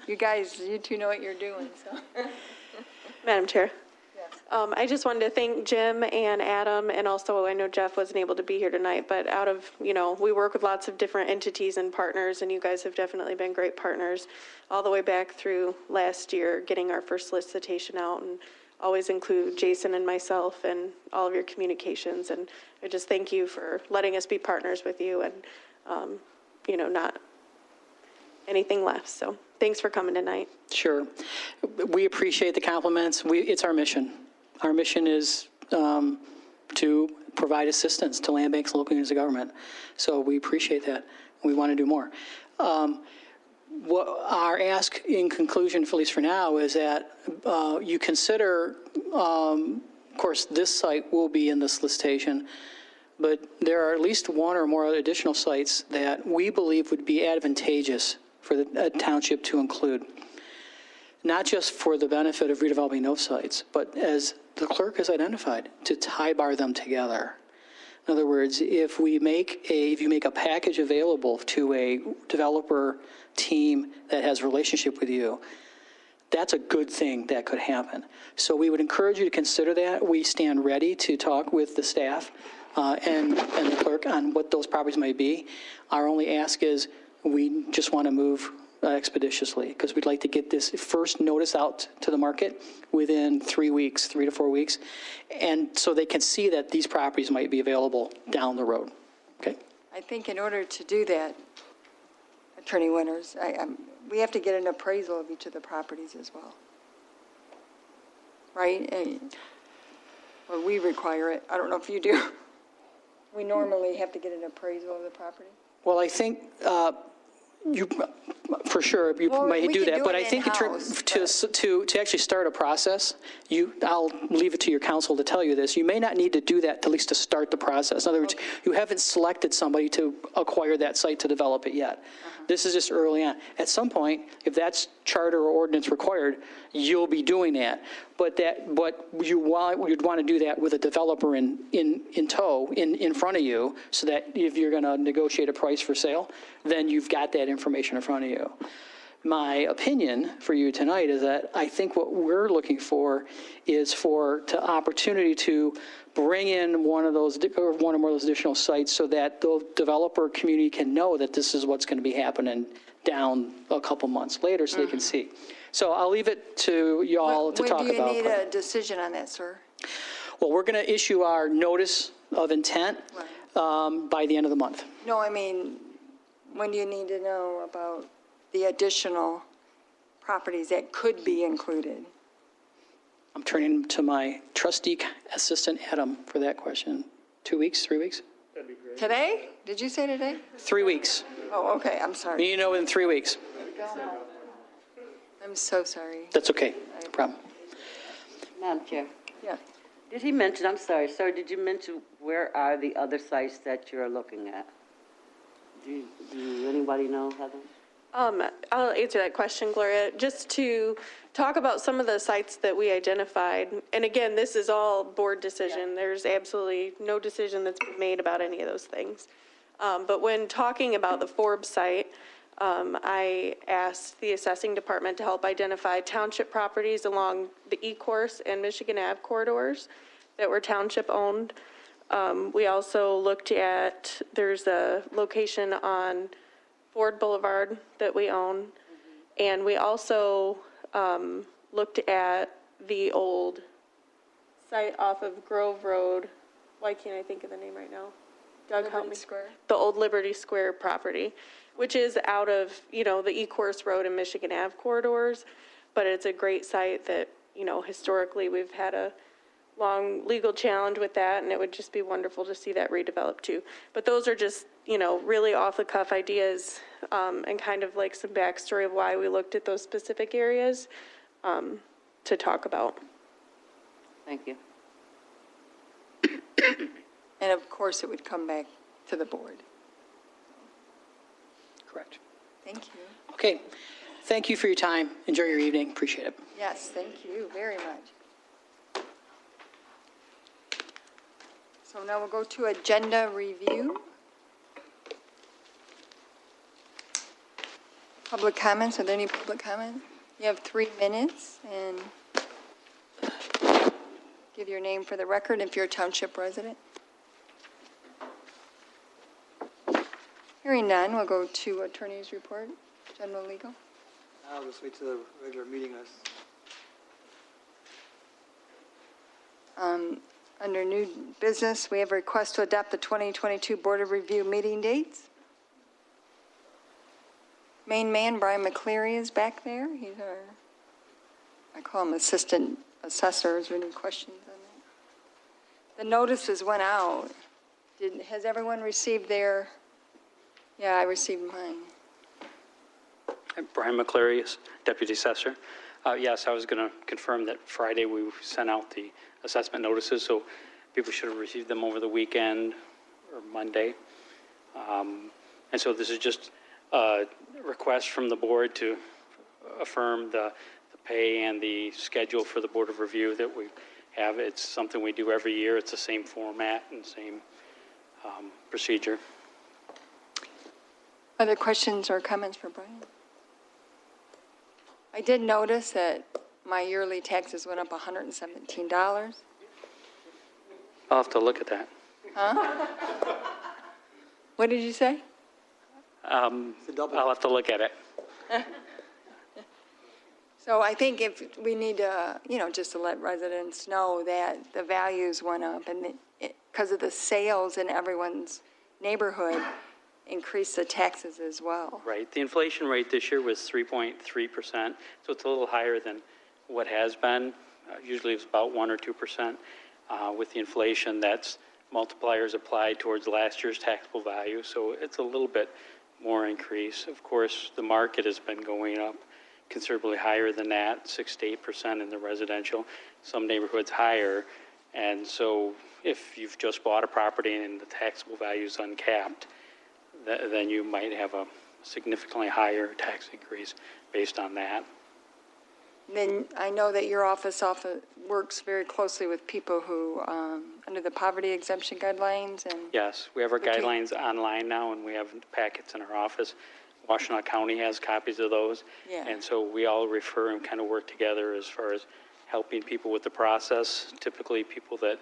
[SPEAKER 1] You guys, you two know what you're doing. So,
[SPEAKER 3] Madam Chair.
[SPEAKER 1] yes.
[SPEAKER 3] I just wanted to thank Jim and Adam, and also I know Jeff wasn't able to be here tonight, but we work with lots of different entities and partners, and you guys have definitely been great partners all the way back through last year, getting our first solicitation out, and always include Jason and myself and all of your communications. And I just thank you for letting us be partners with you, and, not anything left. So thanks for coming tonight.
[SPEAKER 2] Sure. We appreciate the compliments. It's our mission. Our mission is to provide assistance to land banks, local units of government. So we appreciate that. We want to do more. What our ask in conclusion, at least for now, is that you consider, of course, this site will be in the solicitation, but there are at least one or more additional sites that we believe would be advantageous for the township to include, not just for the benefit of redeveloping those sites, but as the clerk has identified, to tie bar them together. In other words, if you make a package available to a developer team that has a relationship with you, that's a good thing that could happen. So we would encourage you to consider that. We stand ready to talk with the staff and the clerk on what those properties might be. Our only ask is we just want to move expeditiously because we'd like to get this first notice out to the market within 3 weeks, 3 to 4 weeks, and so they can see that these properties might be available down the road. Okay?
[SPEAKER 1] I think in order to do that, Attorney Winters, we have to get an appraisal of each of the properties as well. Right? Or we require it. I don't know if you do. We normally have to get an appraisal of the property.
[SPEAKER 2] Well, I think you, for sure, you
[SPEAKER 1] Well,
[SPEAKER 2] might
[SPEAKER 1] we
[SPEAKER 2] do
[SPEAKER 1] can
[SPEAKER 2] that,
[SPEAKER 1] do
[SPEAKER 2] but
[SPEAKER 1] it
[SPEAKER 2] I think
[SPEAKER 1] in-house,
[SPEAKER 2] to actually start a process, I'll leave it to your counsel to tell you this. You may not need to do that at least to start the process. In other words, you haven't selected somebody to acquire that site to develop it yet. This is just early on. At some point, if that's charter or ordinance required, you'll be doing that. But you'd want to do that with a developer in tow, in front of you, so that if you're going to negotiate a price for sale, then you've got that information in front of you. My opinion for you tonight is that I think what we're looking for is to opportunity to bring in one or more of those additional sites so that the developer community can know that this is what's going to be happening down a couple months later so they can see. So I'll leave it to y'all to talk about.
[SPEAKER 1] When do you need a decision on that, sir?
[SPEAKER 2] Well, we're going to issue our notice of intent by the end of the month.
[SPEAKER 1] No, I mean, when do you need to know about the additional properties that could be included?
[SPEAKER 2] I'm turning to my trustee assistant, Adam, for that question. 2 weeks, 3 weeks?
[SPEAKER 1] Today? Did you say today?
[SPEAKER 2] 3 weeks.
[SPEAKER 1] Oh, okay, I'm sorry.
[SPEAKER 2] You know, in 3 weeks.
[SPEAKER 1] I'm so sorry.
[SPEAKER 2] That's okay. No problem.
[SPEAKER 7] Madam Chair,
[SPEAKER 1] Yeah.
[SPEAKER 7] did he mention, I'm sorry, sir, did you mention where are the other sites that you're looking at? Do anybody know, Heather?
[SPEAKER 3] I'll answer that question, Gloria. Just to talk about some of the sites that we identified, and again, this is all board decision. There's absolutely no decision that's been made about any of those things. But when talking about the Forbes site, I asked the assessing department to help identify township properties along the E-course and Michigan Ave corridors that were township owned. We also looked at, there's a location on Ford Boulevard that we own. And we also looked at the old site off of Grove Road. Why can't I think of the name right now? Doug, help me.
[SPEAKER 1] Liberty Square?
[SPEAKER 3] The old Liberty Square property, which is out of, the E-course Road and Michigan Ave corridors. But it's a great site that, historically we've had a long legal challenge with that, and it would just be wonderful to see that redeveloped too. But those are just, really off-the-cuff ideas and kind of like some backstory of why we looked at those specific areas to talk about.
[SPEAKER 7] Thank you.
[SPEAKER 1] And of course, it would come back to the board.
[SPEAKER 2] Correct.
[SPEAKER 1] Thank you.
[SPEAKER 2] Okay. Thank you for your time. Enjoy your evening. Appreciate it.
[SPEAKER 1] Yes, thank you very much. So now we'll go to agenda review. Public comments, are there any public comment? You have 3 minutes, and give your name for the record if you're a township resident. Hearing none, we'll go to attorney's report, general legal.
[SPEAKER 6] I'll just wait till the regular meeting list.
[SPEAKER 1] Under new business, we have a request to adopt the 2022 Board of Review meeting dates. Main man, Brian McCleary, is back there. He's our, I call him assistant assessor. Is there any questions on that? The notices went out. Has everyone received their, yeah, I received mine.
[SPEAKER 8] Brian McCleary, Deputy Assessor. Yes, I was going to confirm that Friday we sent out the assessment notices, so people should have received them over the weekend or Monday. And so this is just a request from the board to affirm the pay and the schedule for the Board of Review that we have. It's something we do every year. It's the same format and same procedure.
[SPEAKER 1] Other questions or comments for Brian? I did notice that my yearly taxes went up $117.
[SPEAKER 8] I'll have to look at that.
[SPEAKER 1] What did you say?
[SPEAKER 8] I'll have to look at it.
[SPEAKER 1] So I think if we need to, just to let residents know that the values went up and because of the sales in everyone's neighborhood, increased the taxes as well.
[SPEAKER 8] Right. The inflation rate this year was 3.3%, so it's a little higher than what has been. Usually it's about 1 or 2%. With the inflation, that's multipliers applied towards last year's taxable value, so it's a little bit more increase. Of course, the market has been going up considerably higher than that, 6 to 8% in the residential, some neighborhoods higher. And so if you've just bought a property and the taxable value is uncapped, then you might have a significantly higher tax increase based on that.
[SPEAKER 1] Then I know that your office works very closely with people who, under the poverty exemption guidelines and.
[SPEAKER 8] Yes, we have our
[SPEAKER 1] Okay.
[SPEAKER 8] guidelines online now, and we have packets in our office. Washtenaw County has copies of those.
[SPEAKER 1] Yeah.
[SPEAKER 8] And so we all refer and kind of work together as far as helping people with the process. Typically, people that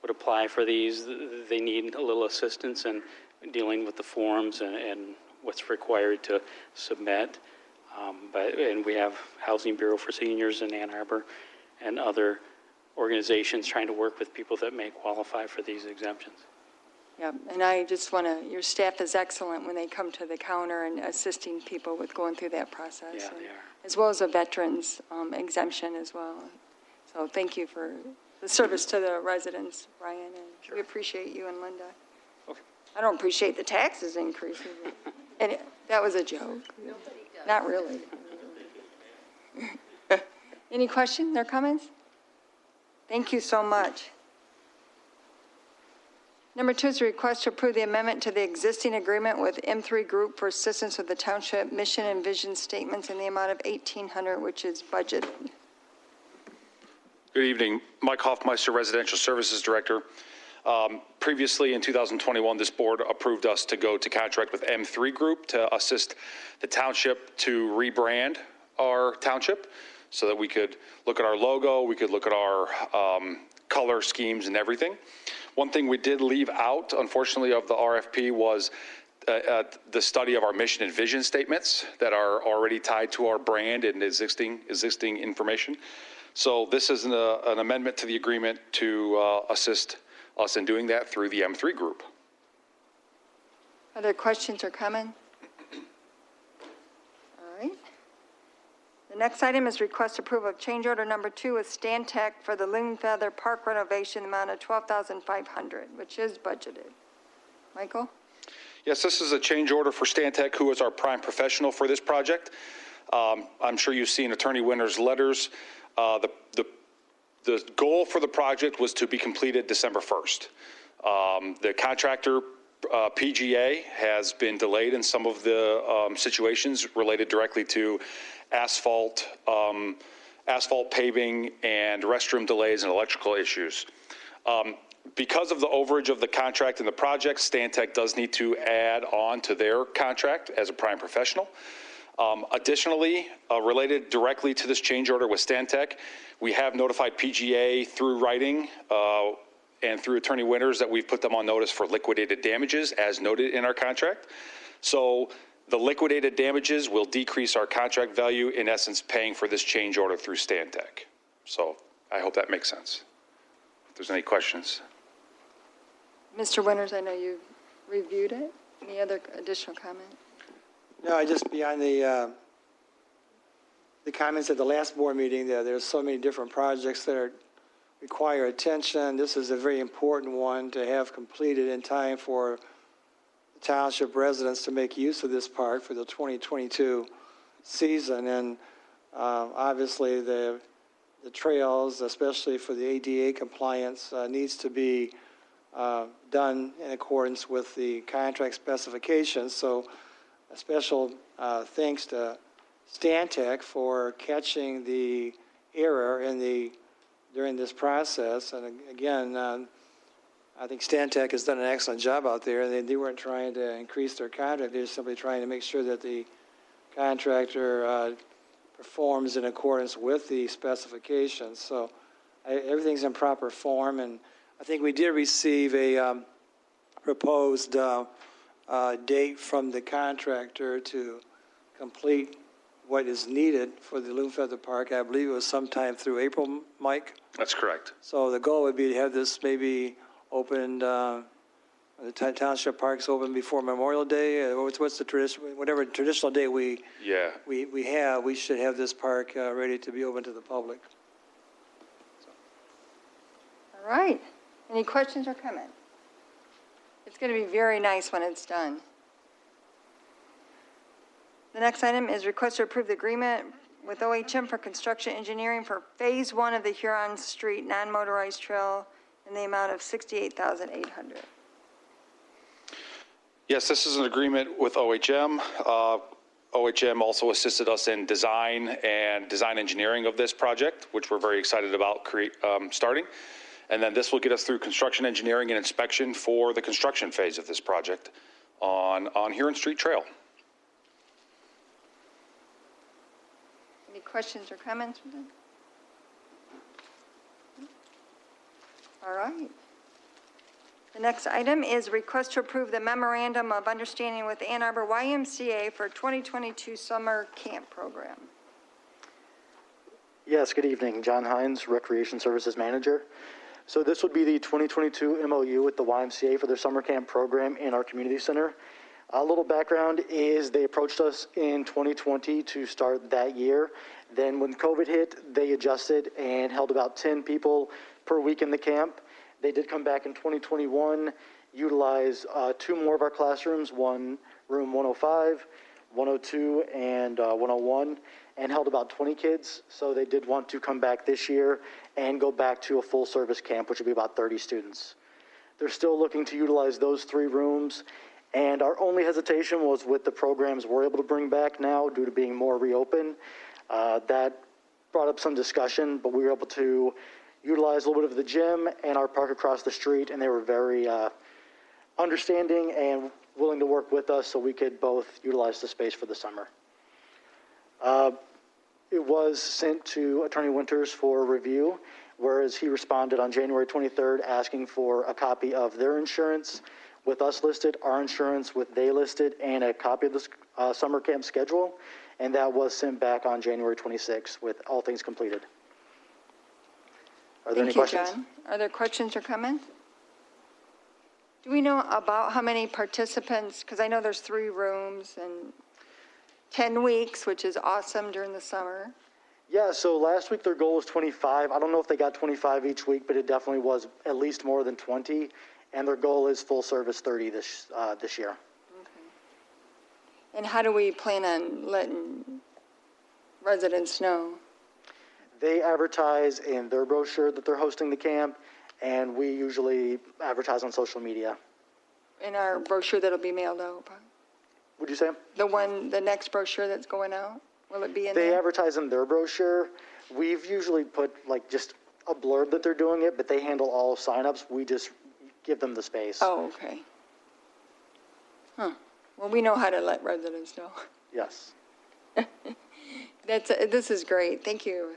[SPEAKER 8] would apply for these, they need a little assistance in dealing with the forms and what's required to submit. And we have Housing Bureau for Seniors in Ann Arbor and other organizations trying to work with people that may qualify for these exemptions.
[SPEAKER 1] Yep, and I just want to, your staff is excellent when they come to the counter and assisting people with going through that process.
[SPEAKER 8] Yeah,
[SPEAKER 1] and-
[SPEAKER 8] they are.
[SPEAKER 1] As well as a veterans exemption as well. So thank you for the service to the residents, Brian, and we appreciate you and Linda.
[SPEAKER 8] Okay.
[SPEAKER 1] I don't appreciate the taxes increasing, and that was a joke. Not really. Any questions or comments? Thank you so much. Number 2 is a request to approve the amendment to the existing agreement with M3 Group for assistance with the township mission and vision statements in the amount of $1,800, which is budgeted.
[SPEAKER 9] Good evening. Mike Hoffmeister, Residential Services Director. Previously, in 2021, this board approved us to go to contract with M3 Group to assist the township to rebrand our township so that we could look at our logo, we could look at our color schemes and everything. One thing we did leave out, unfortunately, of the RFP was the study of our mission and vision statements that are already tied to our brand and existing information. So this is an amendment to the agreement to assist us in doing that through the M3 Group.
[SPEAKER 1] Other questions or comments? All right. The next item is request approval of change order number 2 with Stantec for the Loon Feather Park renovation, the amount of $12,500, which is budgeted. Michael?
[SPEAKER 9] Yes, this is a change order for Stantec, who is our prime professional for this project. I'm sure you've seen Attorney Winter's letters. The goal for the project was to be completed December 1st. The contractor, PGA, has been delayed in some of the situations related directly to asphalt paving and restroom delays and electrical issues. Because of the overage of the contract and the project, Stantec does need to add on to their contract as a prime professional. Additionally, related directly to this change order with Stantec, we have notified PGA through writing and through Attorney Winters that we've put them on notice for liquidated damages as noted in our contract. So the liquidated damages will decrease our contract value, in essence paying for this change order through Stantec. So I hope that makes sense. If there's any questions.
[SPEAKER 1] Mr. Winters, I know you reviewed it. Any other additional comment?
[SPEAKER 6] No, I just beyond the comments at the last board meeting, there's so many different projects that require attention. This is a very important one to have completed in time for the township residents to make use of this park for the 2022 season. And obviously the trails, especially for the ADA compliance, needs to be done in accordance with the contract specifications. So a special thanks to Stantec for catching the error during this process. And again, I think Stantec has done an excellent job out there. They weren't trying to increase their contract. They're simply trying to make sure that the contractor performs in accordance with the specifications. So everything's in proper form. And I think we did receive a proposed date from the contractor to complete what is needed for the Loon Feather Park. I believe it was sometime through April, Mike?
[SPEAKER 9] That's correct.
[SPEAKER 6] So the goal would be to have this maybe opened, the township parks open before Memorial Day. What's the tradition, whatever traditional day
[SPEAKER 9] Yeah.
[SPEAKER 6] we have, we should have this park ready to be open to the public.
[SPEAKER 1] All right. Any questions or comments? It's going to be very nice when it's done. The next item is request to approve the agreement with OHM for construction engineering for Phase 1 of the Huron Street non-motorized trail in the amount of $68,800.
[SPEAKER 9] Yes, this is an agreement with OHM. OHM also assisted us in design and design engineering of this project, which we're very excited about starting. And then this will get us through construction engineering and inspection for the construction phase of this project on Huron Street Trail.
[SPEAKER 1] Any questions or comments from them? All right. The next item is request to approve the memorandum of understanding with Ann Arbor YMCA for 2022 summer camp program.
[SPEAKER 10] Yes, good evening. John Hines, Recreation Services Manager. So this would be the 2022 MOU with the YMCA for their summer camp program in our community center. A little background is they approached us in 2020 to start that year. Then when COVID hit, they adjusted and held about 10 people per week in the camp. They did come back in 2021, utilize 2 more of our classrooms, room 105, 102, and 101, and held about 20 kids. So they did want to come back this year and go back to a full service camp, which would be about 30 students. They're still looking to utilize those 3 rooms. And our only hesitation was with the programs we're able to bring back now due to being more reopened. That brought up some discussion, but we were able to utilize a little bit of the gym and our park across the street, and they were very understanding and willing to work with us so we could both utilize the space for the summer. It was sent to Attorney Winters for review, whereas he responded on January 23rd asking for a copy of their insurance with us listed, our insurance with they listed, and a copy of the summer camp schedule, and that was sent back on January 26th with all things completed. Are there any questions?
[SPEAKER 1] Thank you, John. Are there questions or comments? Do we know about how many participants? Because I know there's 3 rooms and 10 weeks, which is awesome during the summer.
[SPEAKER 10] Yeah, so last week their goal was 25. I don't know if they got 25 each week, but it definitely was at least more than 20. And their goal is full service 30 this year.
[SPEAKER 1] Okay. And how do we plan on letting residents know?
[SPEAKER 10] They advertise in their brochure that they're hosting the camp, and we usually advertise on social media.
[SPEAKER 1] In our brochure that'll be mailed out?
[SPEAKER 10] Would you say?
[SPEAKER 1] The next brochure that's going out, will it be in
[SPEAKER 10] They
[SPEAKER 1] there?
[SPEAKER 10] advertise in their brochure. We've usually put like just a blurb that they're doing it, but they handle all signups. We just give them the space.
[SPEAKER 1] Oh, okay. Huh. Well, we know how to let residents know.
[SPEAKER 10] Yes.
[SPEAKER 1] This is great. Thank you.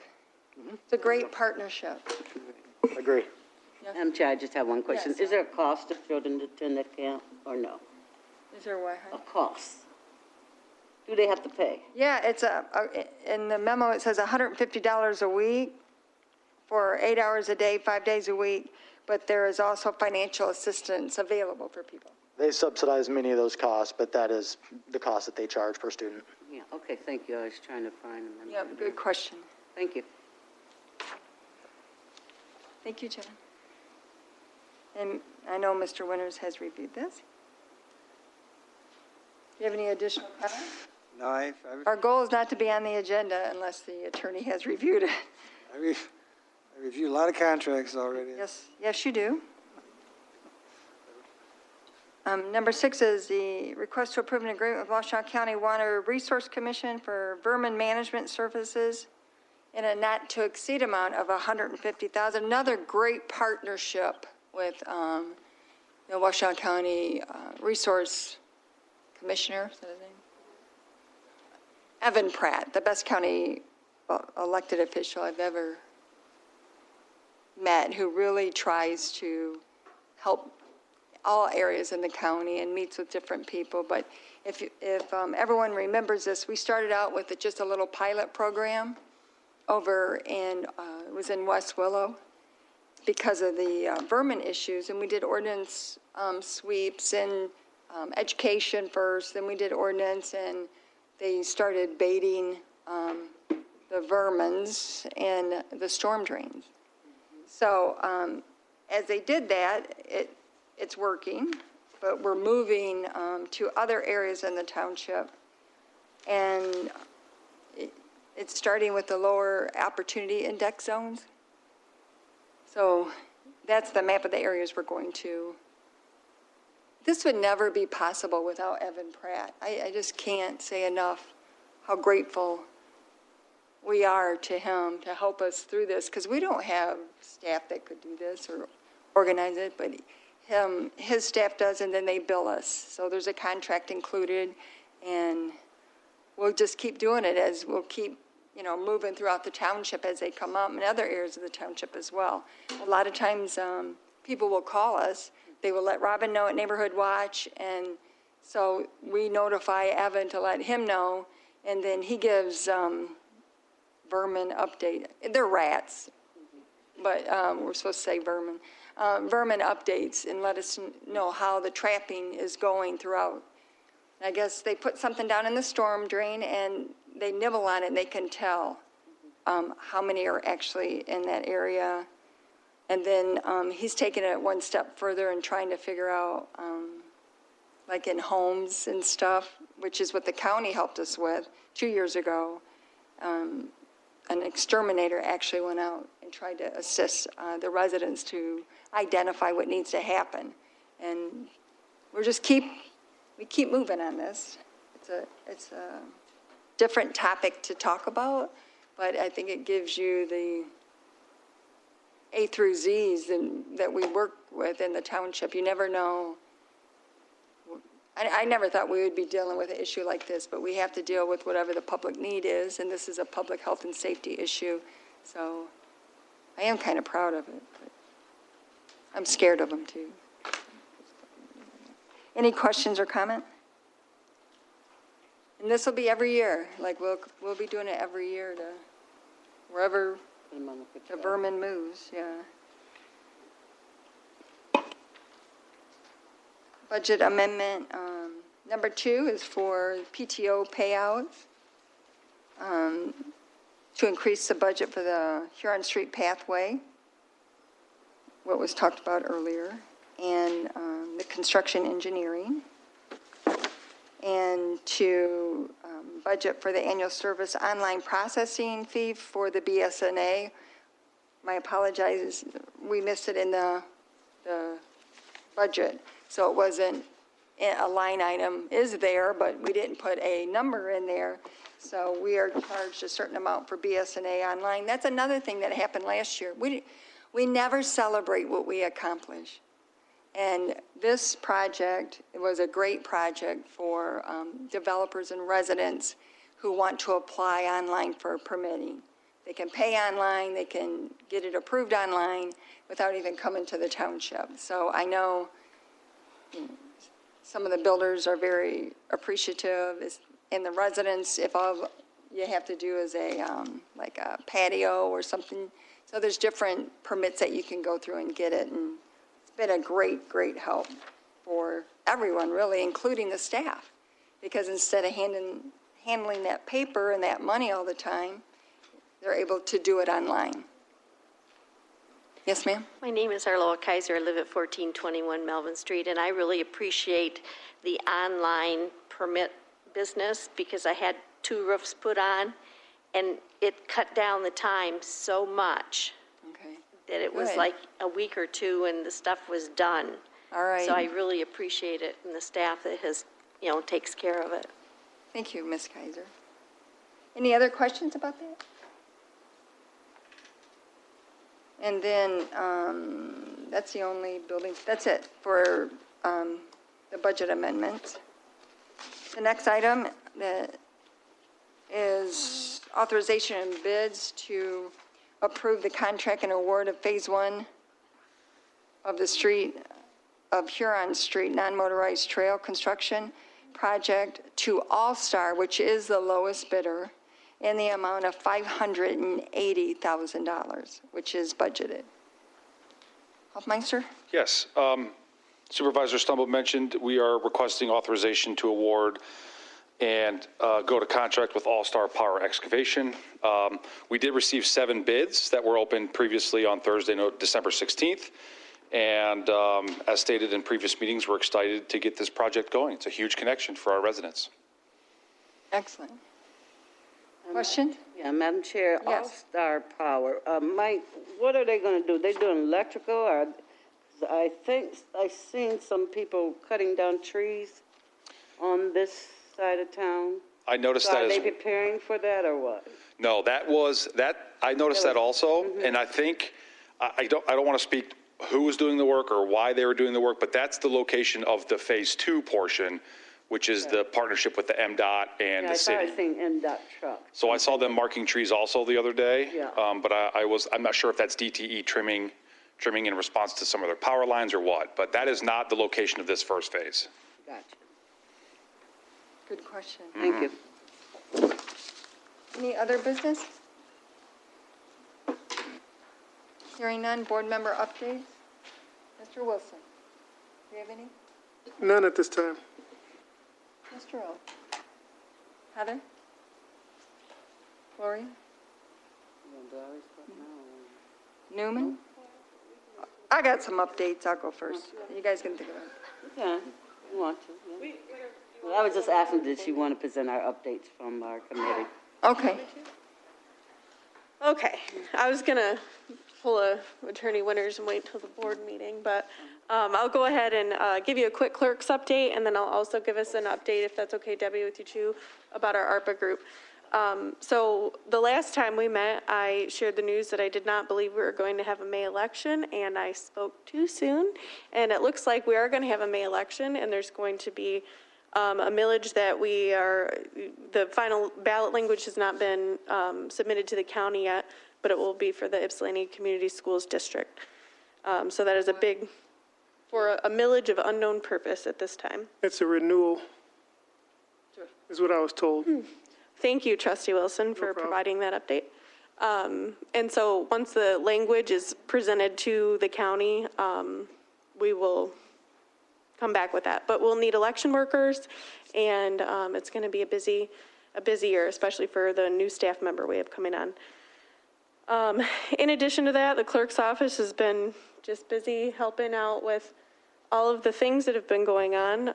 [SPEAKER 1] It's a great partnership.
[SPEAKER 10] Agree.
[SPEAKER 7] Madam Chair, I just have one question.
[SPEAKER 1] Yes.
[SPEAKER 7] Is there a cost to children to attend that camp, or no?
[SPEAKER 1] Is there what?
[SPEAKER 7] A cost? Do they have to pay?
[SPEAKER 1] Yeah, it's in the memo, it says $150 a week for 8 hours a day, 5 days a week, but there is also financial assistance available for people.
[SPEAKER 10] They subsidize many of those costs, but that is the cost that they charge per student.
[SPEAKER 7] Yeah, okay, thank you. I was trying to find them.
[SPEAKER 1] Yeah, good question.
[SPEAKER 7] Thank you.
[SPEAKER 1] Thank you, John. And I know Mr. Winters has reviewed this. Do you have any additional comments?
[SPEAKER 6] No,
[SPEAKER 1] Our goal is not to be on the agenda unless the attorney has reviewed it.
[SPEAKER 6] I reviewed a lot of contracts already.
[SPEAKER 1] Yes, you do. Number 6 is the request to approve an agreement with Washtenaw County Water Resource Commission for vermin management services in a not-to-exceed amount of $150,000. Another great partnership with the Washtenaw County Resource Commissioner, is that his name? Evan Pratt, the best county elected official I've ever met, who really tries to help all areas in the county and meets with different people. But if everyone remembers this, we started out with just a little pilot program over in, it was in West Willow because of the vermin issues. And we did ordinance sweeps and education first, then we did ordinance, and they started baiting the vermins and the storm drains. So as they did that, it's working, but we're moving to other areas in the township. And it's starting with the lower opportunity index zones. So that's the map of the areas we're going to. This would never be possible without Evan Pratt. I just can't say enough how grateful we are to him to help us through this, because we don't have staff that could do this or organize it, but his staff does, and then they bill us. So there's a contract included, and we'll just keep doing it as we'll keep, moving throughout the township as they come up, and other areas of the township as well. A lot of times, people will call us. They will let Robin know at Neighborhood Watch, and so we notify Evan to let him know, and then he gives vermin update. They're rats, but we're supposed to say vermin. Vermin updates and let us know how the trapping is going throughout. I guess they put something down in the storm drain and they nibble on it and they can tell how many are actually in that area. And then he's taken it one step further and trying to figure out, like in homes and stuff, which is what the county helped us with 2 years ago. An exterminator actually went out and tried to assist the residents to identify what needs to happen. And we keep moving on this. It's a different topic to talk about, but I think it gives you the A through Z's that we work with in the township. You never know. I never thought we would be dealing with an issue like this, but we have to deal with whatever the public need is, and this is a public health and safety issue. So I am kind of proud of it, but I'm scared of them too. Any questions or comment? And this will be every year. Like we'll be doing it every year to wherever the vermin moves. Yeah. Budget amendment number 2 is for PTO payouts to increase the budget for the Huron Street pathway, what was talked about earlier, and the construction engineering, and to budget for the annual service online processing fee for the BSNA. My apologies, we missed it in the budget. So it wasn't, a line item is there, but we didn't put a number in there. So we are charged a certain amount for BSNA online. That's another thing that happened last year. We never celebrate what we accomplish. And this project, it was a great project for developers and residents who want to apply online for permitting. They can pay online, they can get it approved online without even coming to the township. So I know some of the builders are very appreciative, and the residents, if all you have to do is like a patio or something. So there's different permits that you can go through and get it, and it's been a great, great help for everyone, really, including the staff, because instead of handling that paper and that money all the time, they're able to do it online. Yes, ma'am?
[SPEAKER 11] My name is Arloa Kaiser. I live at 1421 Melvin Street, and I really appreciate the online permit business because I had 2 roofs put on, and it cut down the time so much that it was like a week or 2 and the stuff was done.
[SPEAKER 1] All right.
[SPEAKER 11] So I really appreciate it, and the staff that has, takes care of it.
[SPEAKER 1] Thank you, Ms. Kaiser. Any other questions about that? And then that's the only building, that's it for the budget amendments. The next item is authorization and bids to approve the contract and award of Phase 1 of the street of Huron Street non-motorized trail construction project to All-Star, which is the lowest bidder, in the amount of $580,000, which is budgeted. Hoffmeister?
[SPEAKER 9] Yes. Supervisor Stumble mentioned we are requesting authorization to award and go to contract with All-Star Power Excavation. We did receive 7 bids that were opened previously on Thursday, December 16th. And as stated in previous meetings, we're excited to get this project going. It's a huge connection for our residents.
[SPEAKER 1] Excellent. Question?
[SPEAKER 7] Yeah, Madam Chair,
[SPEAKER 1] Yes.
[SPEAKER 7] All-Star Power, Mike, what are they going to do? They doing electrical, or, 'cause I think I seen some people cutting down trees on this side of town.
[SPEAKER 9] I noticed
[SPEAKER 7] So
[SPEAKER 9] that
[SPEAKER 7] are
[SPEAKER 9] as
[SPEAKER 7] they preparing for that, or what?
[SPEAKER 9] No, I noticed that also, and I think, I don't want to speak who was doing the work or why they were doing the work, but that's the location of the Phase 2 portion, which is the partnership with the MDOT and
[SPEAKER 7] Yeah,
[SPEAKER 9] the
[SPEAKER 7] I
[SPEAKER 9] city.
[SPEAKER 7] started seeing NDOT trucks.
[SPEAKER 9] So I saw them marking trees also the other day.
[SPEAKER 7] Yeah.
[SPEAKER 9] But I'm not sure if that's DTE trimming in response to some of their power lines or what, but that is not the location of this first phase.
[SPEAKER 7] Gotcha.
[SPEAKER 1] Good question.
[SPEAKER 7] Thank you.
[SPEAKER 1] Any other business? Hearing none, board member updates? Mr. Wilson, do you have any?
[SPEAKER 12] None at this time.
[SPEAKER 1] Mr. O? Heather? Gloria? Newman? I got some updates, I'll go first. You guys can think of it.
[SPEAKER 7] Yeah, you want to, yeah. Well, I was just asking, did she want to present our updates from our committee?
[SPEAKER 1] Okay.
[SPEAKER 3] Okay, I was gonna pull a Attorney Winters and wait till the board meeting, but I'll go ahead and give you a quick clerk's update, and then I'll also give us an update, if that's okay, Debbie, with you too, about our ARPA group. So the last time we met, I shared the news that I did not believe we were going to have a May election, and I spoke too soon. And it looks like we are going to have a May election, and there's going to be a millage that the final ballot language has not been submitted to the county yet, but it will be for the Ypsilanti Community Schools District. So that is for a millage of unknown purpose at this time.
[SPEAKER 12] It's a renewal, is what I was told.
[SPEAKER 3] Thank you, Trustee Wilson, for
[SPEAKER 12] problem.
[SPEAKER 3] providing that update. And so once the language is presented to the county, we will come back with that. But we'll need election workers, and it's going to be a busy year, especially for the new staff member we have coming on. In addition to that, the clerk's office has been just busy helping out with all of the things that have been going on.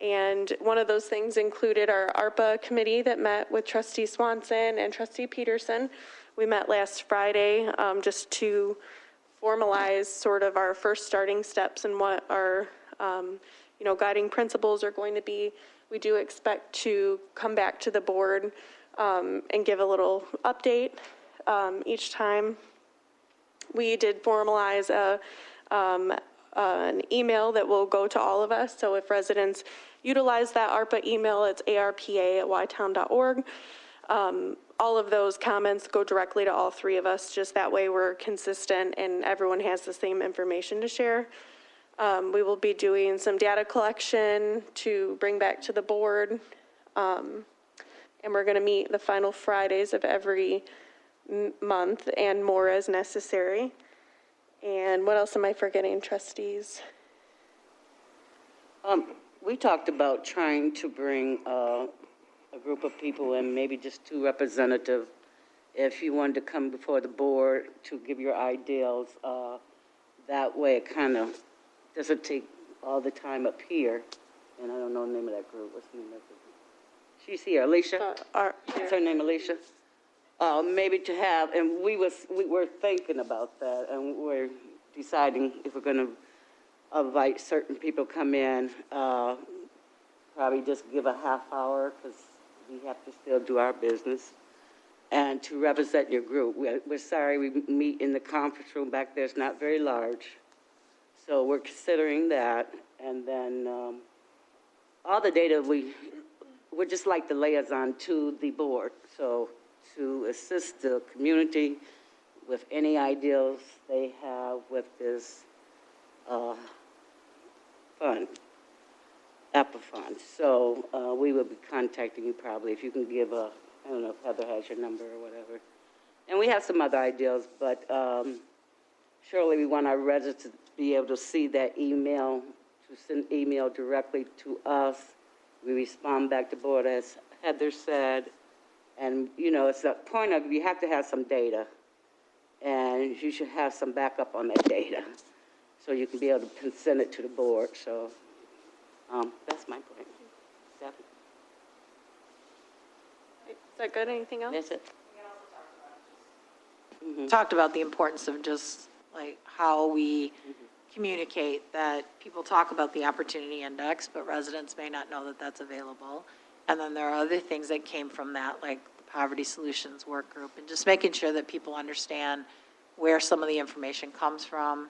[SPEAKER 3] And one of those things included our ARPA committee that met with Trustee Swanson and Trustee Peterson. We met last Friday just to formalize sort of our first starting steps and what our guiding principles are going to be. We do expect to come back to the board and give a little update each time. We did formalize an email that will go to all of us. So if residents utilize that ARPA email, it's arpa@ytown.org. All of those comments go directly to all three of us. Just that way we're consistent and everyone has the same information to share. We will be doing some data collection to bring back to the board. And we're going to meet the final Fridays of every month and more as necessary. And what else am I forgetting, trustees?
[SPEAKER 7] We talked about trying to bring a group of people and maybe just 2 representatives, if you wanted to come before the board to give your ideals. That way it kind of doesn't take all the time up here. And I don't know the name of that group. What's the name of it? She's here, Alicia? What's her name, Alicia? Maybe to have, and we were thinking about that, and we're deciding if we're going to invite certain people come in, probably just give a half hour, because we have to still do our business, and to represent your group. We're sorry, we meet in the conference room back there. It's not very large, so we're considering that, and then all the data, we're just like the liaison to the board, so to assist the community with any ideals they have with this fund. So we will be contacting you probably if you can give a, I don't know if Heather has your number or whatever. And we have some other ideas, but surely we want our residents to be able to see that email, to send email directly to us. We respond back to board, as Heather said. And, you know, it's a point of, you have to have some data. And you should have some backup on that data. So you can be able to send it to the board. So that's my point. Stephanie?
[SPEAKER 3] Is that good? Anything else?
[SPEAKER 7] That's it.
[SPEAKER 4] Talked about the importance of just like how we communicate that people talk about the opportunity index, but residents may not know that that's available. And then there are other things that came from that, like the Poverty Solutions Work Group, and just making sure that people understand where some of the information comes from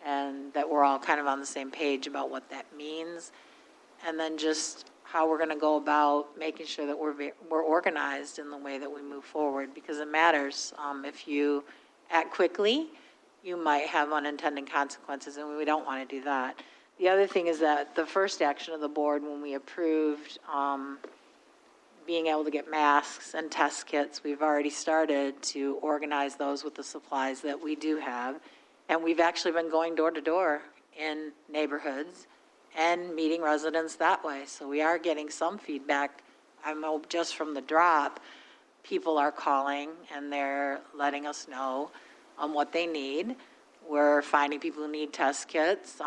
[SPEAKER 4] and that we're all kind of on the same page about what that means. And then just how we're going to go about making sure that we're organized in the way that we move forward, because it matters. If you act quickly, you might have unintended consequences, and we don't want to do that. The other thing is that the first action of the board, when we approved being able to get masks and test kits, we've already started to organize those with the supplies that we do have. And we've actually been going door to door in neighborhoods and meeting residents that way. So we are getting some feedback. I know just from the drop, people are calling and they're letting us know what they need. We're finding people who need test kits,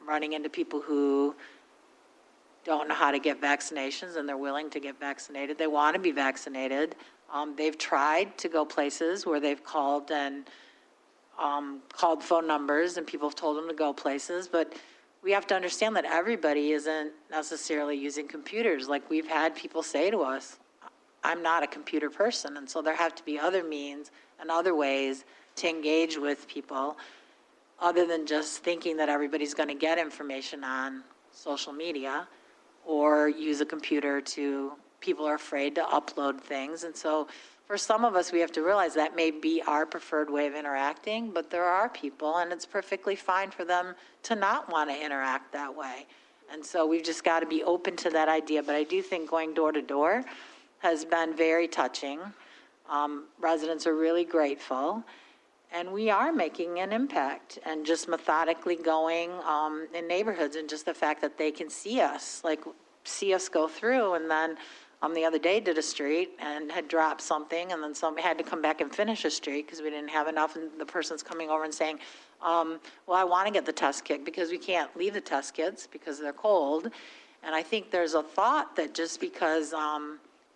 [SPEAKER 4] running into people who don't know how to get vaccinations and they're willing to get vaccinated. They want to be vaccinated. They've tried to go places where they've called and called phone numbers and people have told them to go places, but we have to understand that everybody isn't necessarily using computers. Like we've had people say to us, I'm not a computer person. And so there have to be other means and other ways to engage with people other than just thinking that everybody's going to get information on social media or use a computer to, people are afraid to upload things. And so for some of us, we have to realize that may be our preferred way of interacting, but there are people, and it's perfectly fine for them to not want to interact that way. And so we've just got to be open to that idea. But I do think going door to door has been very touching. Residents are really grateful. And we are making an impact and just methodically going in neighborhoods, and just the fact that they can see us go through. And then the other day did a street and had dropped something, and then somebody had to come back and finish a street because we didn't have enough. And the person's coming over and saying, well, I want to get the test kit because we can't leave the test kits because they're cold. And I think there's a thought that just because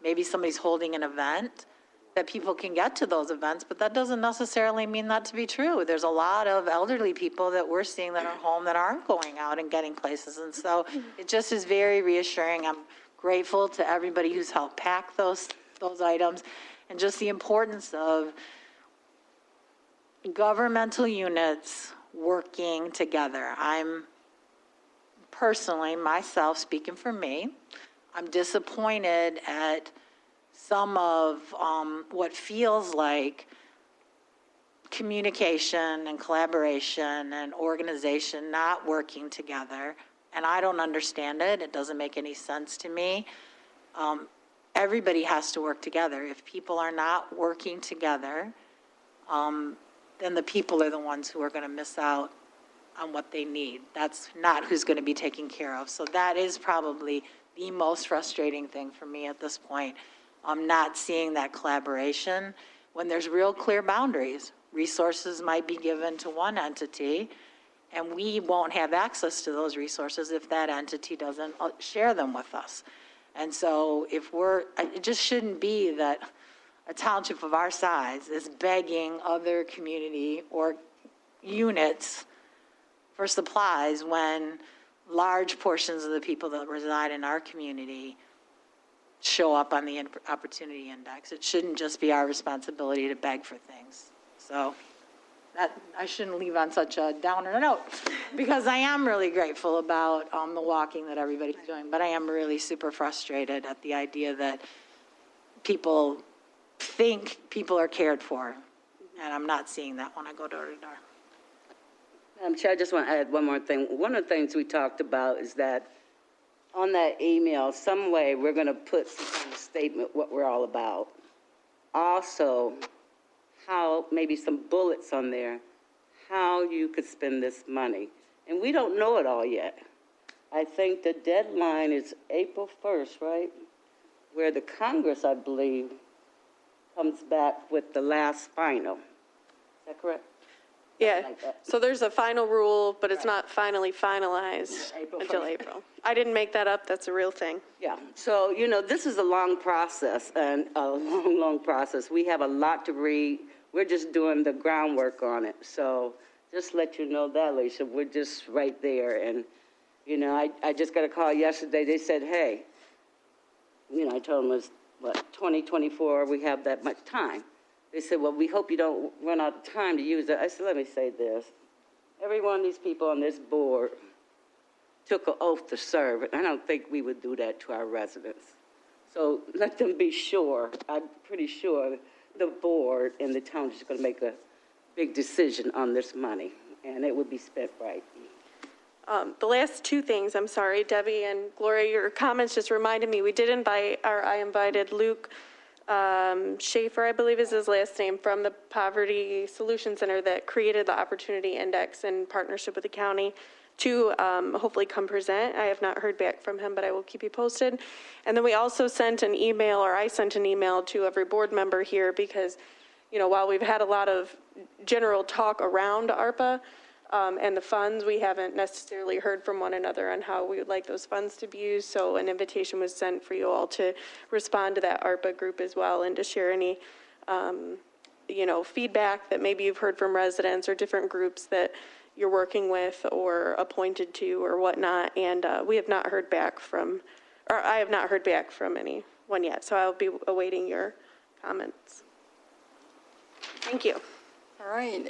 [SPEAKER 4] maybe somebody's holding an event, that people can get to those events, but that doesn't necessarily mean that to be true. There's a lot of elderly people that we're seeing that are home that aren't going out and getting places. And so it just is very reassuring. I'm grateful to everybody who's helped pack those items, and just the importance of governmental units working together. I'm personally, myself, speaking for me, I'm disappointed at some of what feels like communication and collaboration and organization not working together. And I don't understand it. It doesn't make any sense to me. Everybody has to work together. If people are not working together, then the people are the ones who are going to miss out on what they need. That's not who's going to be taken care of. So that is probably the most frustrating thing for me at this point. I'm not seeing that collaboration when there's real clear boundaries. Resources might be given to one entity, and we won't have access to those resources if that entity doesn't share them with us. And so it just shouldn't be that a township of our size is begging other community or units for supplies when large portions of the people that reside in our community show up on the opportunity index. It shouldn't just be our responsibility to beg for things. So that I shouldn't leave on such a downer note, because I am really grateful about the walking that everybody's doing, but I am really super frustrated at the idea that people think people are cared for, and I'm not seeing that when I go door to door.
[SPEAKER 7] Madam Chair, I just want to add one more thing. One of the things we talked about is that on that email, some way, we're going to put some kind of statement, what we're all about. Also, how, maybe some bullets on there, how you could spend this money. And we don't know it all yet. I think the deadline is April 1st, right? Where the Congress, I believe, comes back with the last final. Is that correct?
[SPEAKER 3] Yeah,
[SPEAKER 7] like that.
[SPEAKER 3] so there's a final rule, but it's not finally finalized
[SPEAKER 7] April
[SPEAKER 3] until
[SPEAKER 7] 1st.
[SPEAKER 3] April. I didn't make that up, that's a real thing.
[SPEAKER 7] Yeah, so, you know, this is a long process, and a long, long process. We have a lot to read. We're just doing the groundwork on it. So just let you know that, Alicia, we're just right there. And, you know, I just got a call yesterday. They said, hey, you know, I told them it was, what, 2024, we have that much time. They said, well, we hope you don't run out of time to use it. I said, let me say this. Every one of these people on this board took an oath to serve, and I don't think we would do that to our residents. So let them be sure, I'm pretty sure the board and the township is going to make a big decision on this money, and it would be spent right.
[SPEAKER 3] The last two things, I'm sorry, Debbie and Gloria, your comments just reminded me, we did invite, or I invited Luke Schaefer, I believe is his last name, from the Poverty Solution Center that created the Opportunity Index in partnership with the county to hopefully come present. I have not heard back from him, but I will keep you posted. And then we also sent an email, or I sent an email to every board member here because, you know, while we've had a lot of general talk around ARPA and the funds, we haven't necessarily heard from one another on how we would like those funds to be used. So an invitation was sent for you all to respond to that ARPA group as well and to share any, you know, feedback that maybe you've heard from residents or different groups that you're working with or appointed to or whatnot. And we have not heard back from, or I have not heard back from anyone yet. So I'll be awaiting your comments. Thank you.
[SPEAKER 1] All right,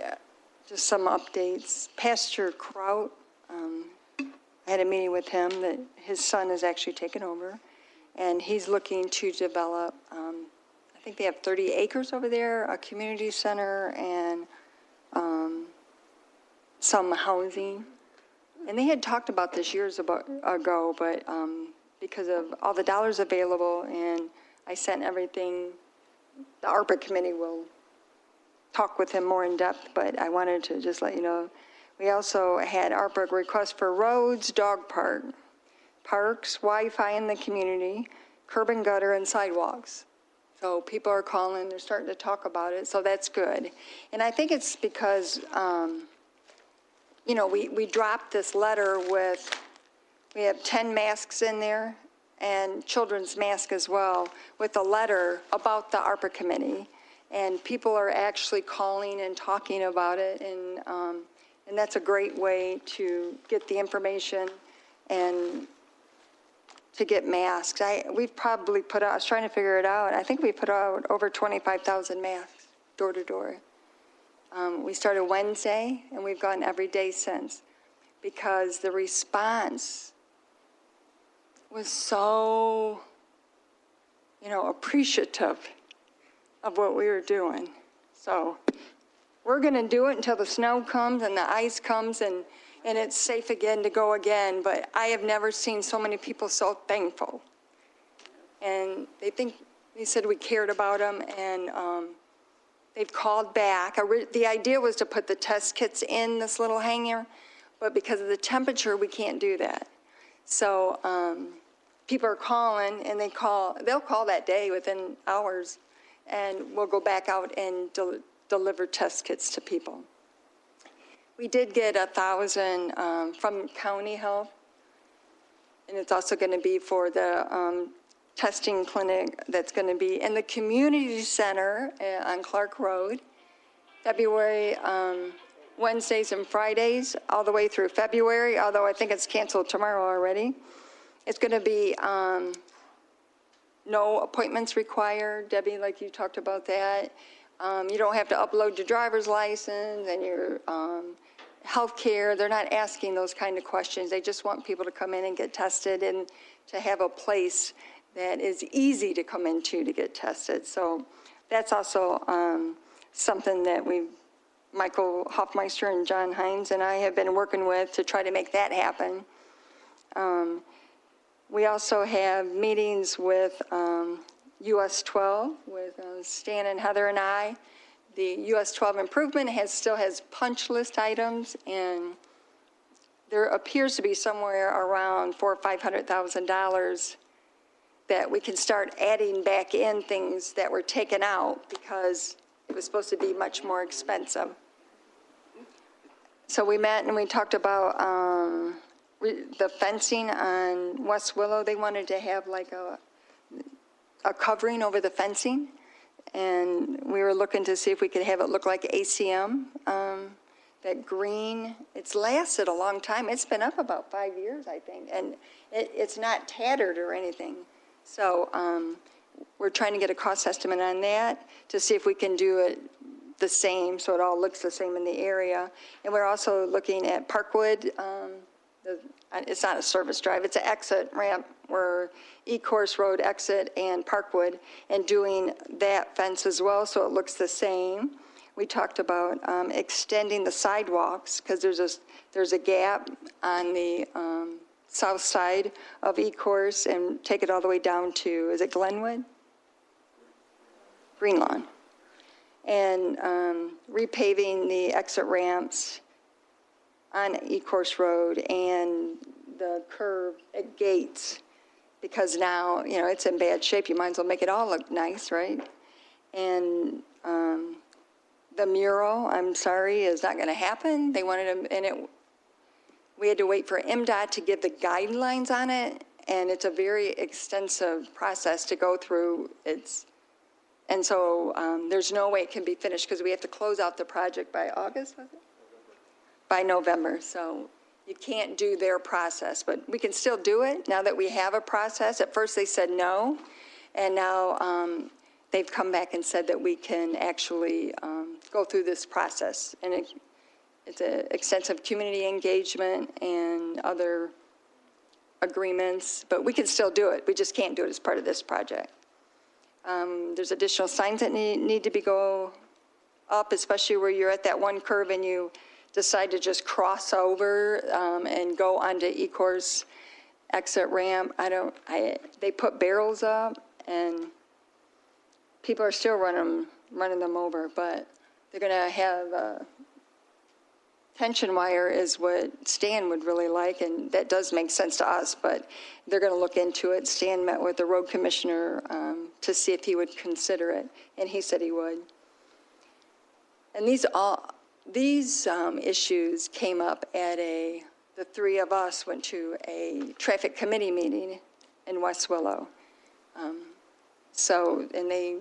[SPEAKER 1] just some updates. Pastor Kraut, I had a meeting with him that his son is actually taken over, and he's looking to develop, I think they have 30 acres over there, a community center, and some housing. And they had talked about this years ago, but because of all the dollars available, and I sent everything, the ARPA committee will talk with him more in depth, but I wanted to just let you know. We also had ARPA requests for roads, dog park, parks, Wi-Fi in the community, curb and gutter, and sidewalks. So people are calling, they're starting to talk about it, so that's good. And I think it's because, you know, we dropped this letter with, we have 10 masks in there, and children's mask as well, with a letter about the ARPA committee. And people are actually calling and talking about it, and that's a great way to get the information and to get masks. We've probably put out, I was trying to figure it out, I think we put out over 25,000 masks, door to door. We started Wednesday, and we've gone every day since, because the response was so, you know, appreciative of what we were doing. So we're going to do it until the snow comes and the ice comes and it's safe again to go again. But I have never seen so many people so thankful. And they said we cared about them, and they've called back. The idea was to put the test kits in this little hangar, but because of the temperature, we can't do that. So people are calling, and they'll call that day within hours, and we'll go back out and deliver test kits to people. We did get 1,000 from County Health, and it's also going to be for the testing clinic that's going to be in the community center on Clark Road, February, Wednesdays and Fridays, all the way through February, although I think it's canceled tomorrow already. It's going to be no appointments required, Debbie, like you talked about that. You don't have to upload your driver's license and your health care. They're not asking those kind of questions. They just want people to come in and get tested and to have a place that is easy to come into to get tested. So that's also something that Michael Hoffmeister and John Hines and I have been working with to try to make that happen. We also have meetings with US 12, with Stan and Heather and I. The US 12 improvement still has punch list items, and there appears to be somewhere around $400,000 or $500,000 that we can start adding back in things that were taken out because it was supposed to be much more expensive. So we met and we talked about the fencing on West Willow. They wanted to have like a covering over the fencing, and we were looking to see if we could have it look like ACM. That green, it's lasted a long time. It's been up about 5 years, I think, and it's not tattered or anything. So we're trying to get a cost estimate on that to see if we can do it the same, so it all looks the same in the area. And we're also looking at Parkwood. It's not a service drive, it's an exit ramp where E-Course Road exit and Parkwood, and doing that fence as well so it looks the same. We talked about extending the sidewalks because there's a gap on the south side of E-Course, and take it all the way down to, is it Glenwood? Green Lawn. And repaving the exit ramps on E-Course Road and the curve at Gates, because now, you know, it's in bad shape. You might as well make it all look nice, right? And the mural, I'm sorry, is not going to happen. They wanted to, and we had to wait for MDOT to give the guidelines on it, and it's a very extensive process to go through. And so there's no way it can be finished because we have to close out the project by August, was it? By November. So you can't do their process, but we can still do it now that we have a process. At first they said no, and now they've come back and said that we can actually go through this process. And it's an extensive community engagement and other agreements, but we can still do it. We just can't do it as part of this project. There's additional signs that need to go up, especially where you're at that one curve and you decide to just cross over and go onto E-Course exit ramp. They put barrels up and people are still running them over, but they're going to have tension wire is what Stan would really like, and that does make sense to us, but they're going to look into it. Stan met with the road commissioner to see if he would consider it, and he said he would. And these issues came up at the three of us went to a traffic committee meeting in West Willow. And they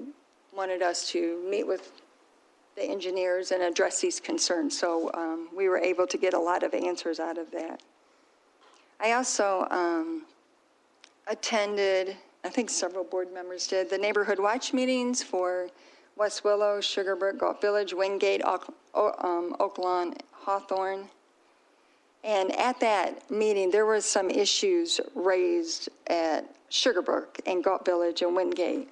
[SPEAKER 1] wanted us to meet with the engineers and address these concerns. So we were able to get a lot of answers out of that. I also attended, I think several board members did, the neighborhood watch meetings for West Willow, Sugarbrook, Gulf Village, Wingate, Oak Lawn, Hawthorne. And at that meeting, there were some issues raised at Sugarbrook and Gulf Village and Wingate.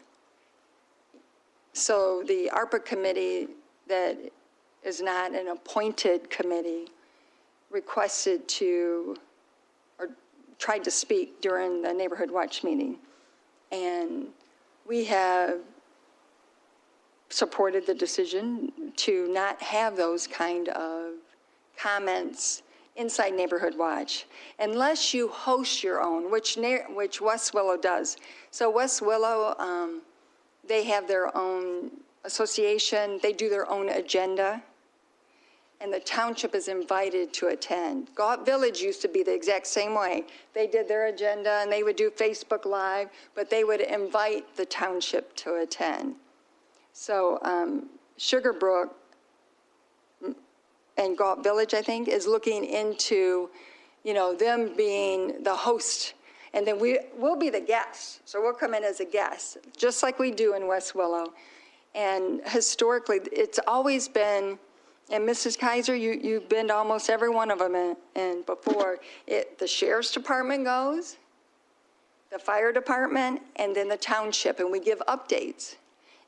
[SPEAKER 1] So the ARPA committee, that is not an appointed committee, requested to, or tried to speak during the neighborhood watch meeting. And we have supported the decision to not have those kind of comments inside Neighborhood Watch, unless you host your own, which West Willow does. So West Willow, they have their own association, they do their own agenda, and the township is invited to attend. Galt Village used to be the exact same way. They did their agenda and they would do Facebook Live, but they would invite the township to attend. So Sugarbrook and Galt Village, I think, is looking into, them being the host. And then we'll be the guests. So we'll come in as a guest, just like we do in West Willow. And historically, it's always been, and Mrs. Kaiser, you've been to almost every one of them, and before, the sheriff's department goes, the fire department, and then the township, and we give updates.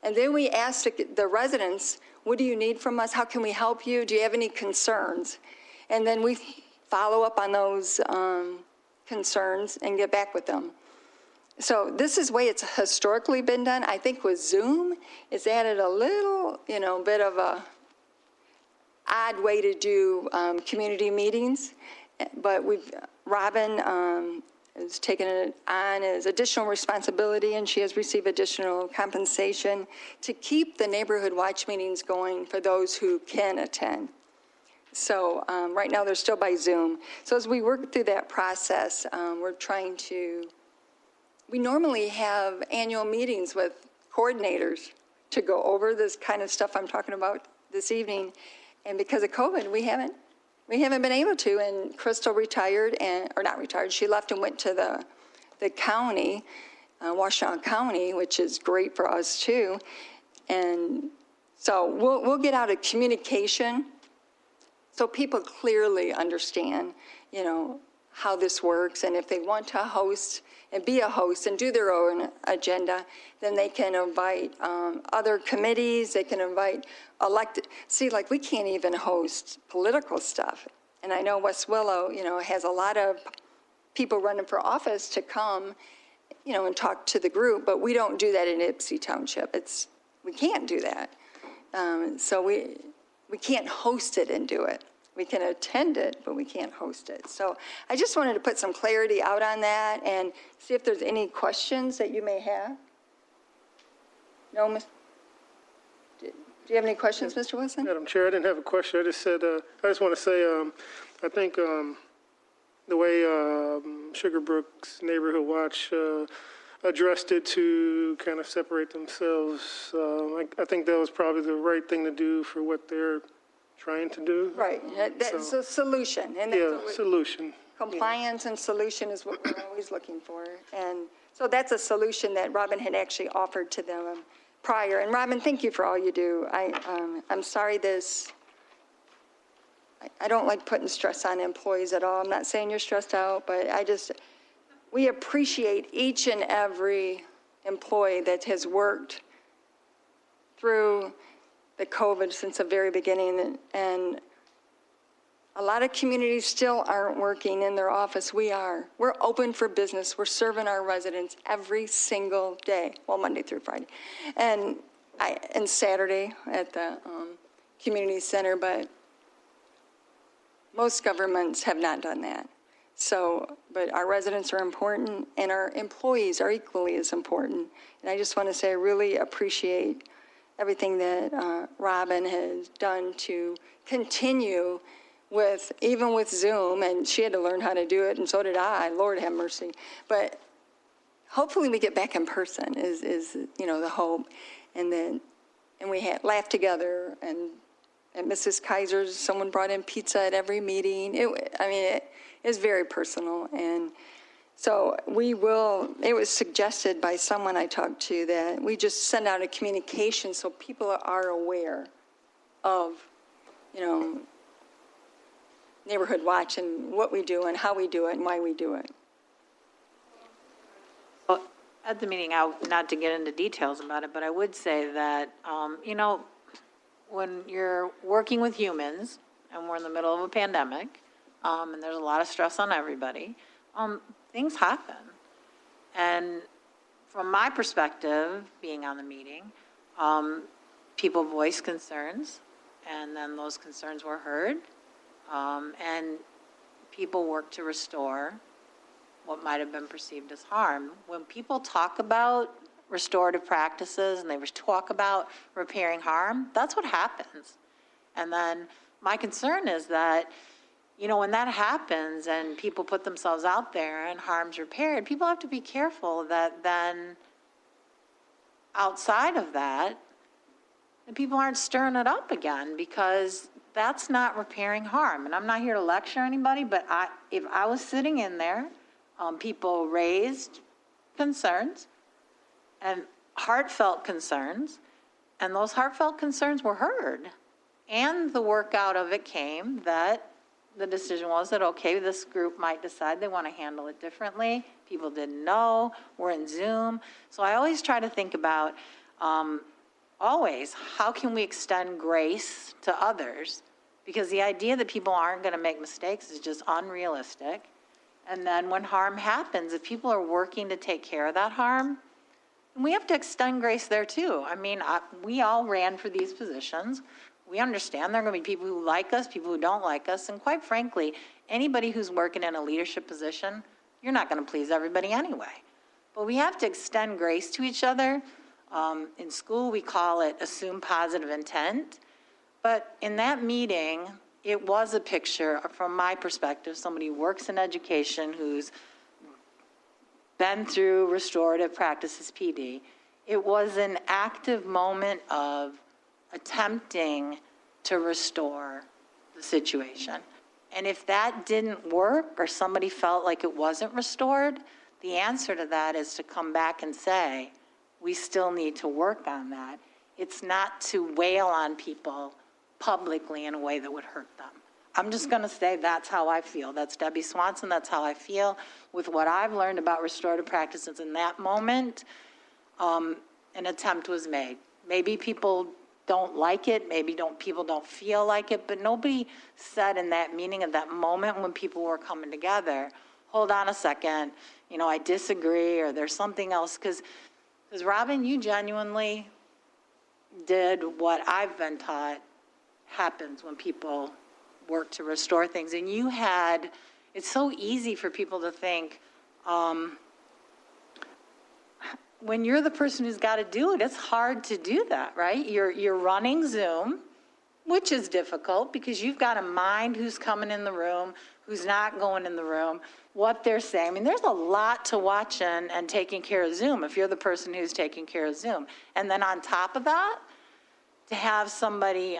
[SPEAKER 1] And then we ask the residents, what do you need from us? How can we help you? Do you have any concerns? And then we follow up on those concerns and get back with them. So this is the way it's historically been done. I think with Zoom, it's added a little, bit of a odd way to do community meetings. But Robin has taken it on as additional responsibility, and she has received additional compensation to keep the neighborhood watch meetings going for those who can attend. So right now, they're still by Zoom. So as we work through that process, we're trying to, we normally have annual meetings with coordinators to go over this kind of stuff I'm talking about this evening. And because of COVID, we haven't been able to. And Crystal retired, or not retired, she left and went to the county, Washtenaw County, which is great for us too. And so we'll get out a communication so people clearly understand, how this works. And if they want to host and be a host and do their own agenda, then they can invite other committees, they can invite elected. See, like we can't even host political stuff. And I know West Willow, has a lot of people running for office to come, and talk to the group, but we don't do that in Ypsilanti Township. We can't do that. So we can't host it and do it. We can attend it, but we can't host it. So I just wanted to put some clarity out on that and see if there's any questions that you may have. No, do you have any questions, Mr. Wilson?
[SPEAKER 12] Madam Chair, I didn't have a question. I just said, I just want to say, I think the way Sugarbrook's Neighborhood Watch addressed it to kind of separate themselves, I think that was probably the right thing to do for what they're trying to do.
[SPEAKER 1] Right, that's a solution. And that's
[SPEAKER 12] Yeah, solution.
[SPEAKER 1] compliance and solution is what we're always looking for. And so that's a solution that Robin had actually offered to them prior. And Robin, thank you for all you do. I'm sorry I don't like putting stress on employees at all. I'm not saying you're stressed out, but we appreciate each and every employee that has worked through the COVID since the very beginning. And a lot of communities still aren't working in their office. We are. We're open for business. We're serving our residents every single day, well, Monday through Friday, and Saturday at the community center, but most governments have not done that. So, but our residents are important, and our employees are equally as important. And I just want to say I really appreciate everything that Robin has done to continue even with Zoom, and she had to learn how to do it, and so did I, Lord have mercy. But hopefully we get back in person is the hope. And we laughed together, and at Mrs. Kaiser's, someone brought in pizza at every meeting. It was very personal. And so it was suggested by someone I talked to that we just send out a communication so people are aware of, Neighborhood Watch and what we do and how we do it and why we do it.
[SPEAKER 4] Well, at the meeting, not to get into details about it, but I would say that, when you're working with humans, and we're in the middle of a pandemic, and there's a lot of stress on everybody, things happen. And from my perspective, being on the meeting, people voiced concerns, and then those concerns were heard, and people worked to restore what might have been perceived as harm. When people talk about restorative practices and they talk about repairing harm, that's what happens. And then my concern is that, when that happens and people put themselves out there and harm's repaired, people have to be careful that then outside of that, the people aren't stirring it up again, because that's not repairing harm. And I'm not here to lecture anybody, but if I was sitting in there, people raised concerns and heartfelt concerns, and those heartfelt concerns were heard. And the work out of it came that the decision was that, okay, this group might decide they want to handle it differently. People didn't know. We're in Zoom. So I always try to think about, how can we extend grace to others? Because the idea that people aren't going to make mistakes is just unrealistic. And then when harm happens, if people are working to take care of that harm, we have to extend grace there too. I mean, we all ran for these positions. We understand there are going to be people who like us, people who don't like us, and quite frankly, anybody who's working in a leadership position, you're not going to please everybody anyway. But we have to extend grace to each other. In school, we call it assume positive intent. But in that meeting, it was a picture, from my perspective, somebody who works in education, who's been through restorative practices PD. It was an active moment of attempting to restore the situation. And if that didn't work, or somebody felt like it wasn't restored, the answer to that is to come back and say, we still need to work on that. It's not to wail on people publicly in a way that would hurt them. I'm just going to say that's how I feel. That's Debbie Swanson. That's how I feel with what I've learned about restorative practices in that moment. An attempt was made. Maybe people don't like it. Maybe people don't feel like it. But nobody said in that meeting at that moment when people were coming together, hold on a second, I disagree, or there's something else. Because Robin, you genuinely did what I've been taught happens when people work to restore things. And it's so easy for people to think, when you're the person who's got to do it, it's hard to do that, right? You're running Zoom, which is difficult because you've got to mind who's coming in the room, who's not going in the room, what they're saying. I mean, there's a lot to watching and taking care of Zoom if you're the person who's taking care of Zoom. And then on top of that, to have somebody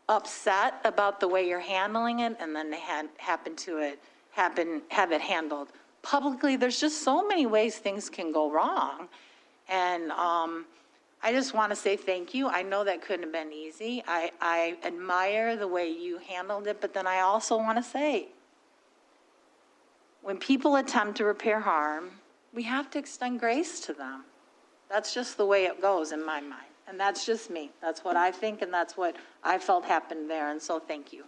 [SPEAKER 4] upset about the way you're handling it, and then they have it handled publicly. There's just so many ways things can go wrong. And I just want to say thank you. I know that couldn't have been easy. I admire the way you handled it, but then I also want to say, when people attempt to repair harm, we have to extend grace to them. That's just the way it goes in my mind. And that's just me. That's what I think, and that's what I felt happened there. And so thank you.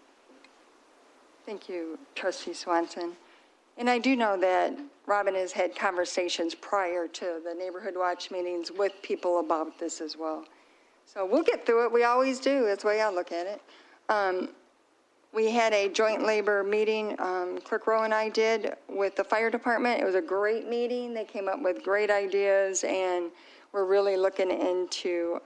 [SPEAKER 1] Thank you, Trustee Swanson. And I do know that Robin has had conversations prior to the Neighborhood Watch meetings with people about this as well. So we'll get through it. We always do. That's the way I look at it. We had a joint labor meeting, Clerk Rowe and I did, with the fire department. It was a great meeting. They came up with great ideas, and we're really looking into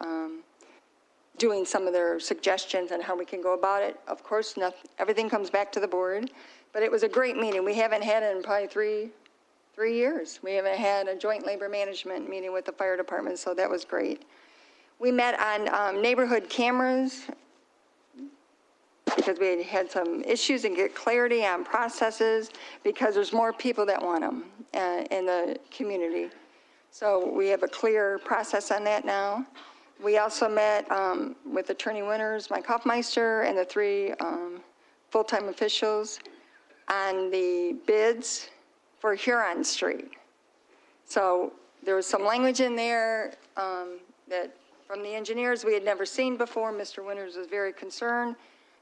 [SPEAKER 1] doing some of their suggestions on how we can go about it. Of course, everything comes back to the board, but it was a great meeting. We haven't had it in probably three years. We haven't had a joint labor management meeting with the fire department, so that was great. We met on neighborhood cameras because we had some issues and get clarity on processes because there's more people that want them in the community. So we have a clear process on that now. We also met with Attorney Winters, Mike Hoffmeister, and the three full-time officials on the bids for Huron Street. So there was some language in there that from the engineers we had never seen before. Mr. Winters was very concerned,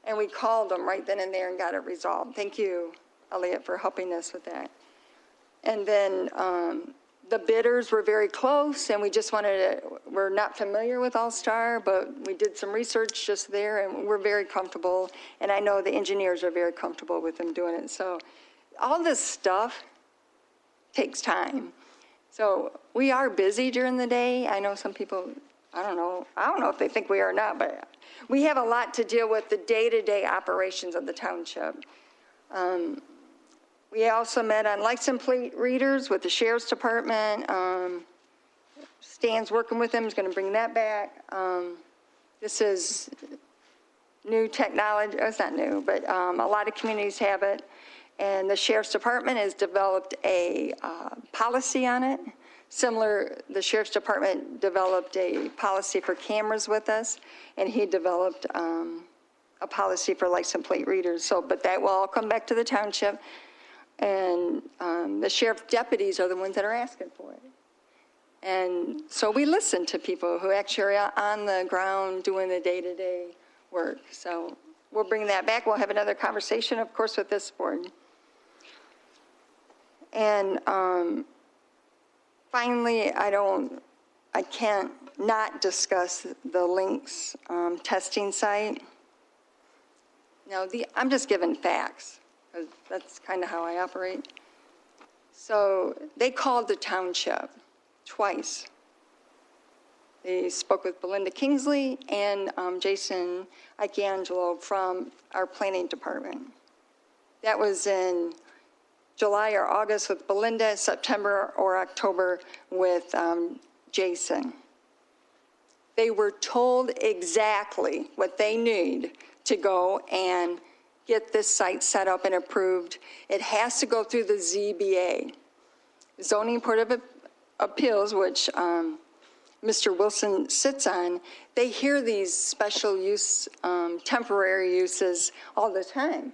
[SPEAKER 1] and we called them right then and there and got it resolved. Thank you, Elliot, for helping us with that. And then the bidders were very close, and we just we're not familiar with All-Star, but we did some research just there, and we're very comfortable, and I know the engineers are very comfortable with them doing it. So all this stuff takes time. So we are busy during the day. I know some people, I don't know if they think we are or not, but we have a lot to deal with the day-to-day operations of the township. We also met on license plate readers with the Sheriff's Department. Stan's working with them, is going to bring that back. This is new technology. It's not new, but a lot of communities have it. And the Sheriff's Department has developed a policy on it. Similar, the Sheriff's Department developed a policy for cameras with us, and he developed a policy for license plate readers. So, but that will all come back to the township. And the sheriff deputies are the ones that are asking for it. And so we listen to people who actually are on the ground doing the day-to-day work. So we'll bring that back. We'll have another conversation, of course, with this board. And finally, I can't not discuss the Lynx testing site. Now, I'm just giving facts, because that's kind of how I operate. So they called the township twice. They spoke with Belinda Kingsley and Jason Icangelo from our planning department. That was in July or August with Belinda, September or October with Jason. They were told exactly what they need to go and get this site set up and approved. It has to go through the ZBA, Zoning Board of Appeals, which Mr. Wilson sits on. They hear these special use, temporary uses all the time.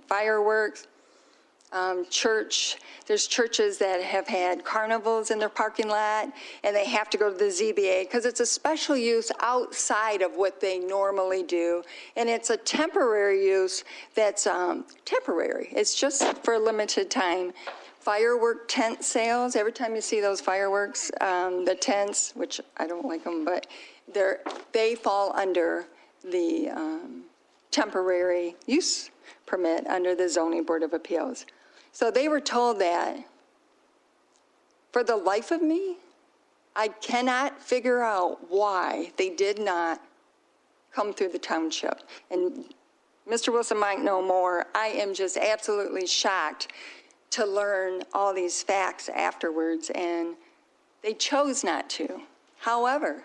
[SPEAKER 1] Fireworks, church. There's churches that have had carnivals in their parking lot, and they have to go to the ZBA because it's a special use outside of what they normally do. And it's a temporary use that's temporary. It's just for a limited time. Firework tent sales, every time you see those fireworks, the tents, which I don't like them, but they fall under the temporary use permit under the Zoning Board of Appeals. So they were told that. For the life of me, I cannot figure out why they did not come through the township. And Mr. Wilson might know more. I am just absolutely shocked to learn all these facts afterwards, and they chose not to. However,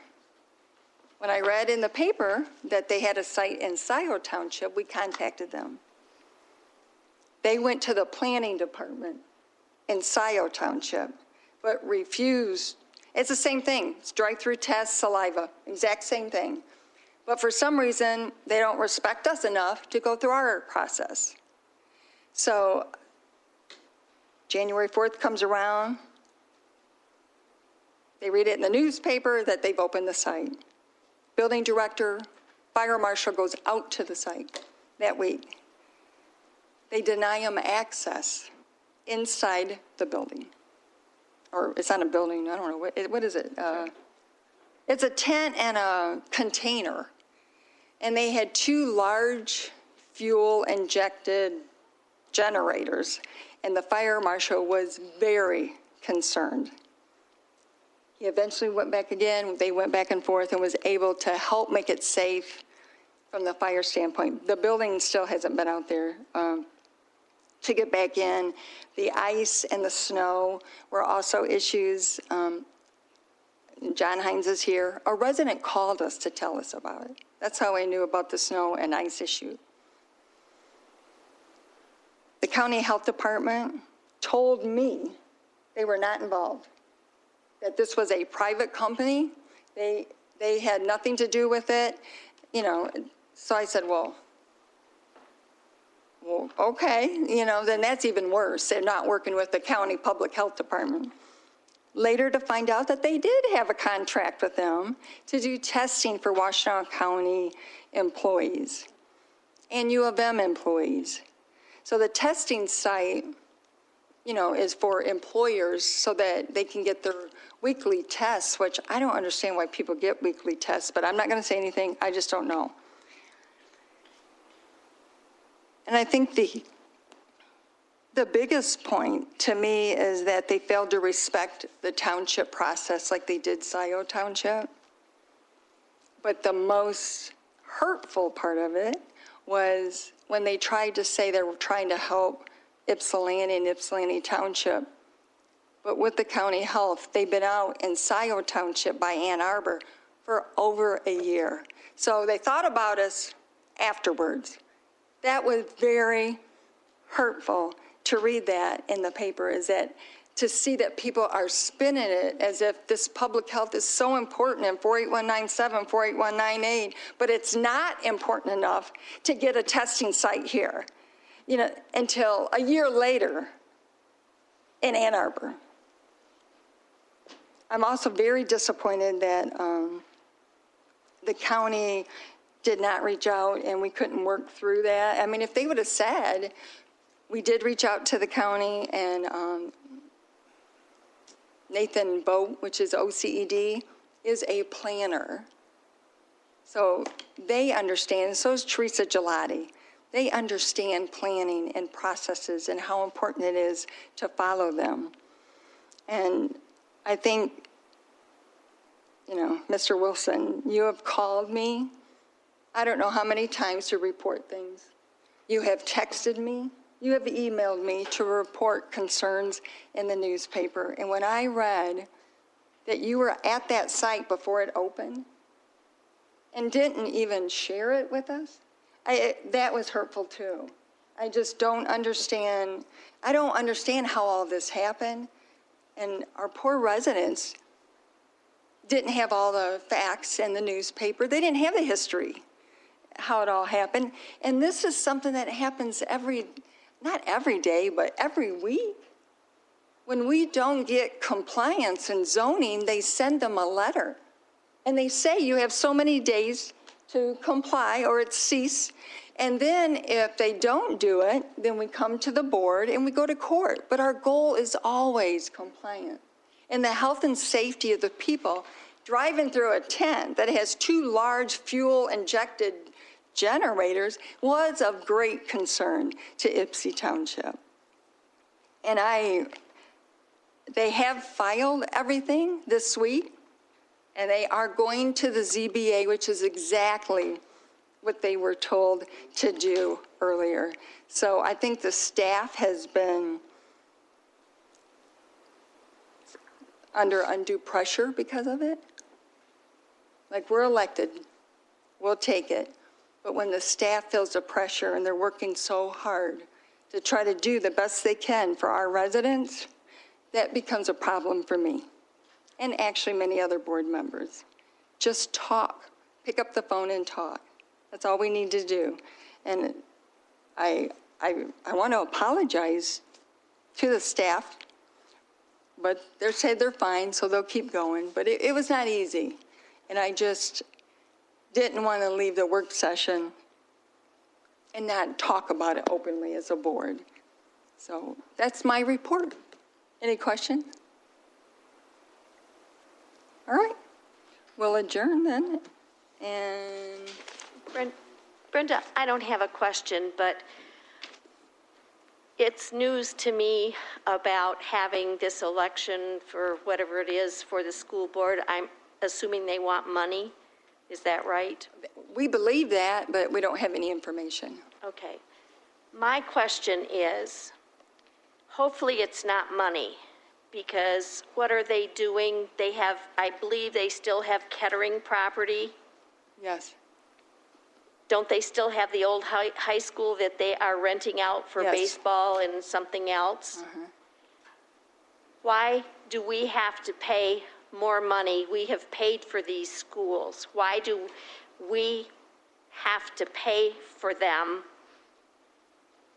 [SPEAKER 1] when I read in the paper that they had a site in Scioto Township, we contacted them. They went to the planning department in Scioto Township, but refused. It's the same thing. It's drive-through test, saliva, exact same thing. But for some reason, they don't respect us enough to go through our process. So January 4th comes around. They read it in the newspaper that they've opened the site. Building director, fire marshal goes out to the site that week. They deny them access inside the building. Or it's not a building, I don't know, what is it? It's a tent and a container. And they had 2 large fuel-injected generators, and the fire marshal was very concerned. He eventually went back again, they went back and forth and was able to help make it safe from the fire standpoint. The building still hasn't been out there to get back in. The ice and the snow were also issues. John Hines is here. A resident called us to tell us about it. That's how I knew about the snow and ice issue. The county health department told me they were not involved, that this was a private company. They had nothing to do with it, you know. So I said, well, okay, you know, then that's even worse. They're not working with the county public health department. Later to find out that they did have a contract with them to do testing for Washtenaw County employees and U of M employees. So the testing site, you know, is for employers so that they can get their weekly tests, which I don't understand why people get weekly tests, but I'm not going to say anything. I just don't know. And I think the biggest point to me is that they failed to respect the township process like they did Scioto Township. But the most hurtful part of it was when they tried to say they were trying to help Ypsilanti and Ypsilanti Township. But with the county health, they've been out in Scioto Township by Ann Arbor for over a year. So they thought about us afterwards. That was very hurtful to read that in the paper, is that to see that people are spinning it as if this public health is so important in 48197, 48198, but it's not important enough to get a testing site here, you know, until a year later in Ann Arbor. I'm also very disappointed that the county did not reach out and we couldn't work through that. I mean, if they would have said, we did reach out to the county, and Nathan Boat, which is OCED, is a planner. So they understand, so is Teresa Gelati. They understand planning and processes and how important it is to follow them. And I think, Mr. Wilson, you have called me, I don't know how many times to report things. You have texted me, you have emailed me to report concerns in the newspaper. And when I read that you were at that site before it opened and didn't even share it with us, that was hurtful too. I just don't understand. I don't understand how all this happened. And our poor residents didn't have all the facts in the newspaper. They didn't have the history, how it all happened. And this is something that happens not every day, but every week. When we don't get compliance in zoning, they send them a letter. And they say you have so many days to comply or it cease. And then if they don't do it, then we come to the board and we go to court. But our goal is always compliant. And the health and safety of the people driving through a tent that has 2 large fuel-injected generators was of great concern to Ypsi Township. And they have filed everything this week, and they are going to the ZBA, which is exactly what they were told to do earlier. So I think the staff has been under undue pressure because of it. Like, we're elected, we'll take it. But when the staff feels the pressure and they're working so hard to try to do the best they can for our residents, that becomes a problem for me and actually many other board members. Just talk, pick up the phone and talk. That's all we need to do. And I want to apologize to the staff, but they say they're fine, so they'll keep going. But it was not easy. And I just didn't want to leave the work session and not talk about it openly as a board. So that's my report. Any questions? All right, we'll adjourn then. And
[SPEAKER 11] Brenda, I don't have a question, but it's news to me about having this election for whatever it is for the school board. I'm assuming they want money. Is that right?
[SPEAKER 1] we believe that, but we don't have any information.
[SPEAKER 11] Okay. My question is, hopefully it's not money, because what are they doing? They have, I believe they still have Kettering property.
[SPEAKER 1] Yes.
[SPEAKER 11] Don't they still have the old high school that they are renting out for
[SPEAKER 1] Yes.
[SPEAKER 11] baseball and something else? Why do we have to pay more money? We have paid for these schools. Why do we have to pay for them,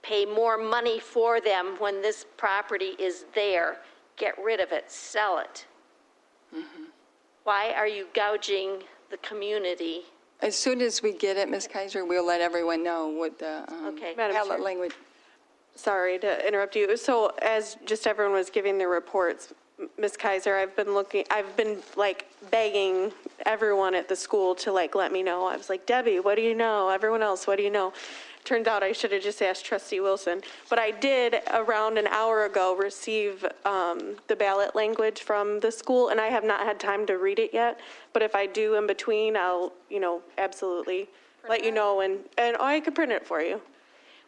[SPEAKER 11] pay more money for them when this property is there? Get rid of it, sell it. Why are you gouging the community?
[SPEAKER 1] As soon as we get it, Ms. Kaiser, we'll let everyone know what the
[SPEAKER 11] Okay.
[SPEAKER 3] Madam
[SPEAKER 1] ballot
[SPEAKER 3] Chair.
[SPEAKER 1] language.
[SPEAKER 3] Sorry to interrupt you. So as just everyone was giving their reports, Ms. Kaiser, I've been like begging everyone at the school to like let me know. I was like, Debbie, what do you know? Everyone else, what do you know? Turns out I should have just asked Trustee Wilson. But I did, around an hour ago, receive the ballot language from the school, and I have not had time to read it yet. But if I do in between, I'll, absolutely let you know, and I could print it for you.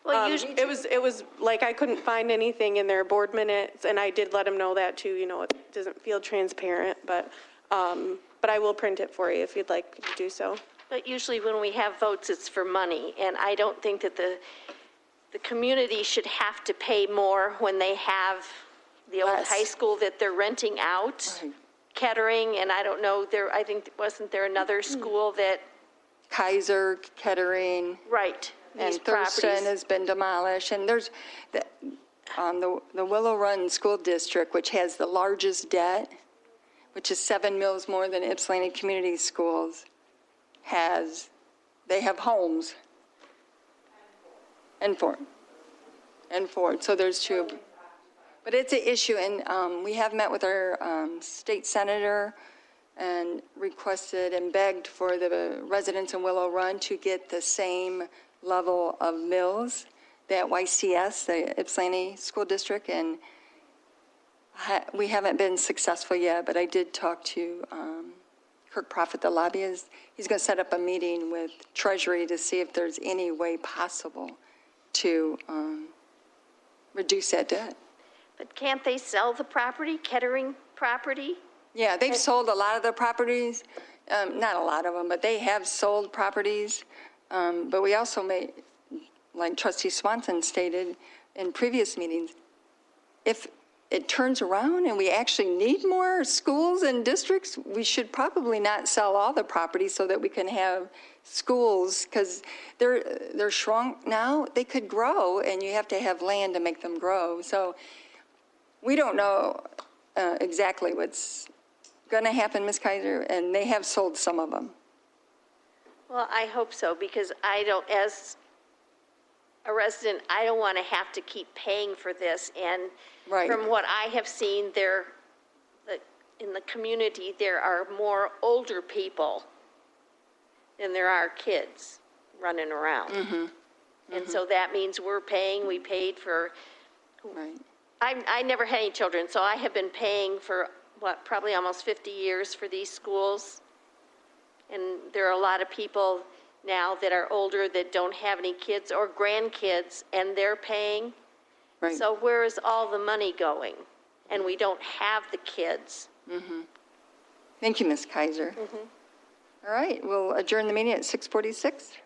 [SPEAKER 11] Well, usually,
[SPEAKER 3] It was like I couldn't find anything in their board minutes, and I did let them know that too. It doesn't feel transparent, but I will print it for you if you'd like to do so.
[SPEAKER 11] but usually when we have votes, it's for money, and I don't think that the community should have to pay more when they have the old
[SPEAKER 1] Less.
[SPEAKER 11] high school that they're renting out,
[SPEAKER 1] Right.
[SPEAKER 11] Kettering, and I don't know, wasn't there another school that,
[SPEAKER 1] Kaiser, Kettering,
[SPEAKER 11] right, these
[SPEAKER 1] and Thurston
[SPEAKER 11] properties?
[SPEAKER 1] has been demolished. And there's the Willow Run School District, which has the largest debt, which is 7 mills more than Ypsilanti Community Schools, they have homes. And And Ford, so there's two. But it's an issue, and we have met with our state senator and requested and begged for the residents in Willow Run to get the same level of mills that YCS, the Ypsilanti School District, and we haven't been successful yet, but I did talk to Kirk Profit, the lobbyist. He's going to set up a meeting with Treasury to see if there's any way possible to reduce that debt.
[SPEAKER 11] But can't they sell the property, Kettering property?
[SPEAKER 1] Yeah, they've sold a lot of their properties, not a lot of them, but they have sold properties. But we also may, like Trustee Swanson stated in previous meetings, if it turns around and we actually need more schools and districts, we should probably not sell all the property so that we can have schools, because they're shrunk now. They could grow, and you have to have land to make them grow. So we don't know exactly what's going to happen, Ms. Kaiser, and they have sold some of them.
[SPEAKER 11] Well, I hope so, because I don't, as a resident, I don't want to have to keep paying for this. And
[SPEAKER 1] Right.
[SPEAKER 11] from what I have seen, in the community, there are more older people than there are kids running around. And so that means we paid for,
[SPEAKER 1] Right.
[SPEAKER 11] I never had any children, so I have been paying for, probably almost 50 years for these schools. And there are a lot of people now that are older that don't have any kids or grandkids, and they're paying.
[SPEAKER 1] Right.
[SPEAKER 11] So where is all the money going? And we don't have the kids.
[SPEAKER 1] Thank you, Ms. Kaiser. All right, we'll adjourn the meeting at 6:46.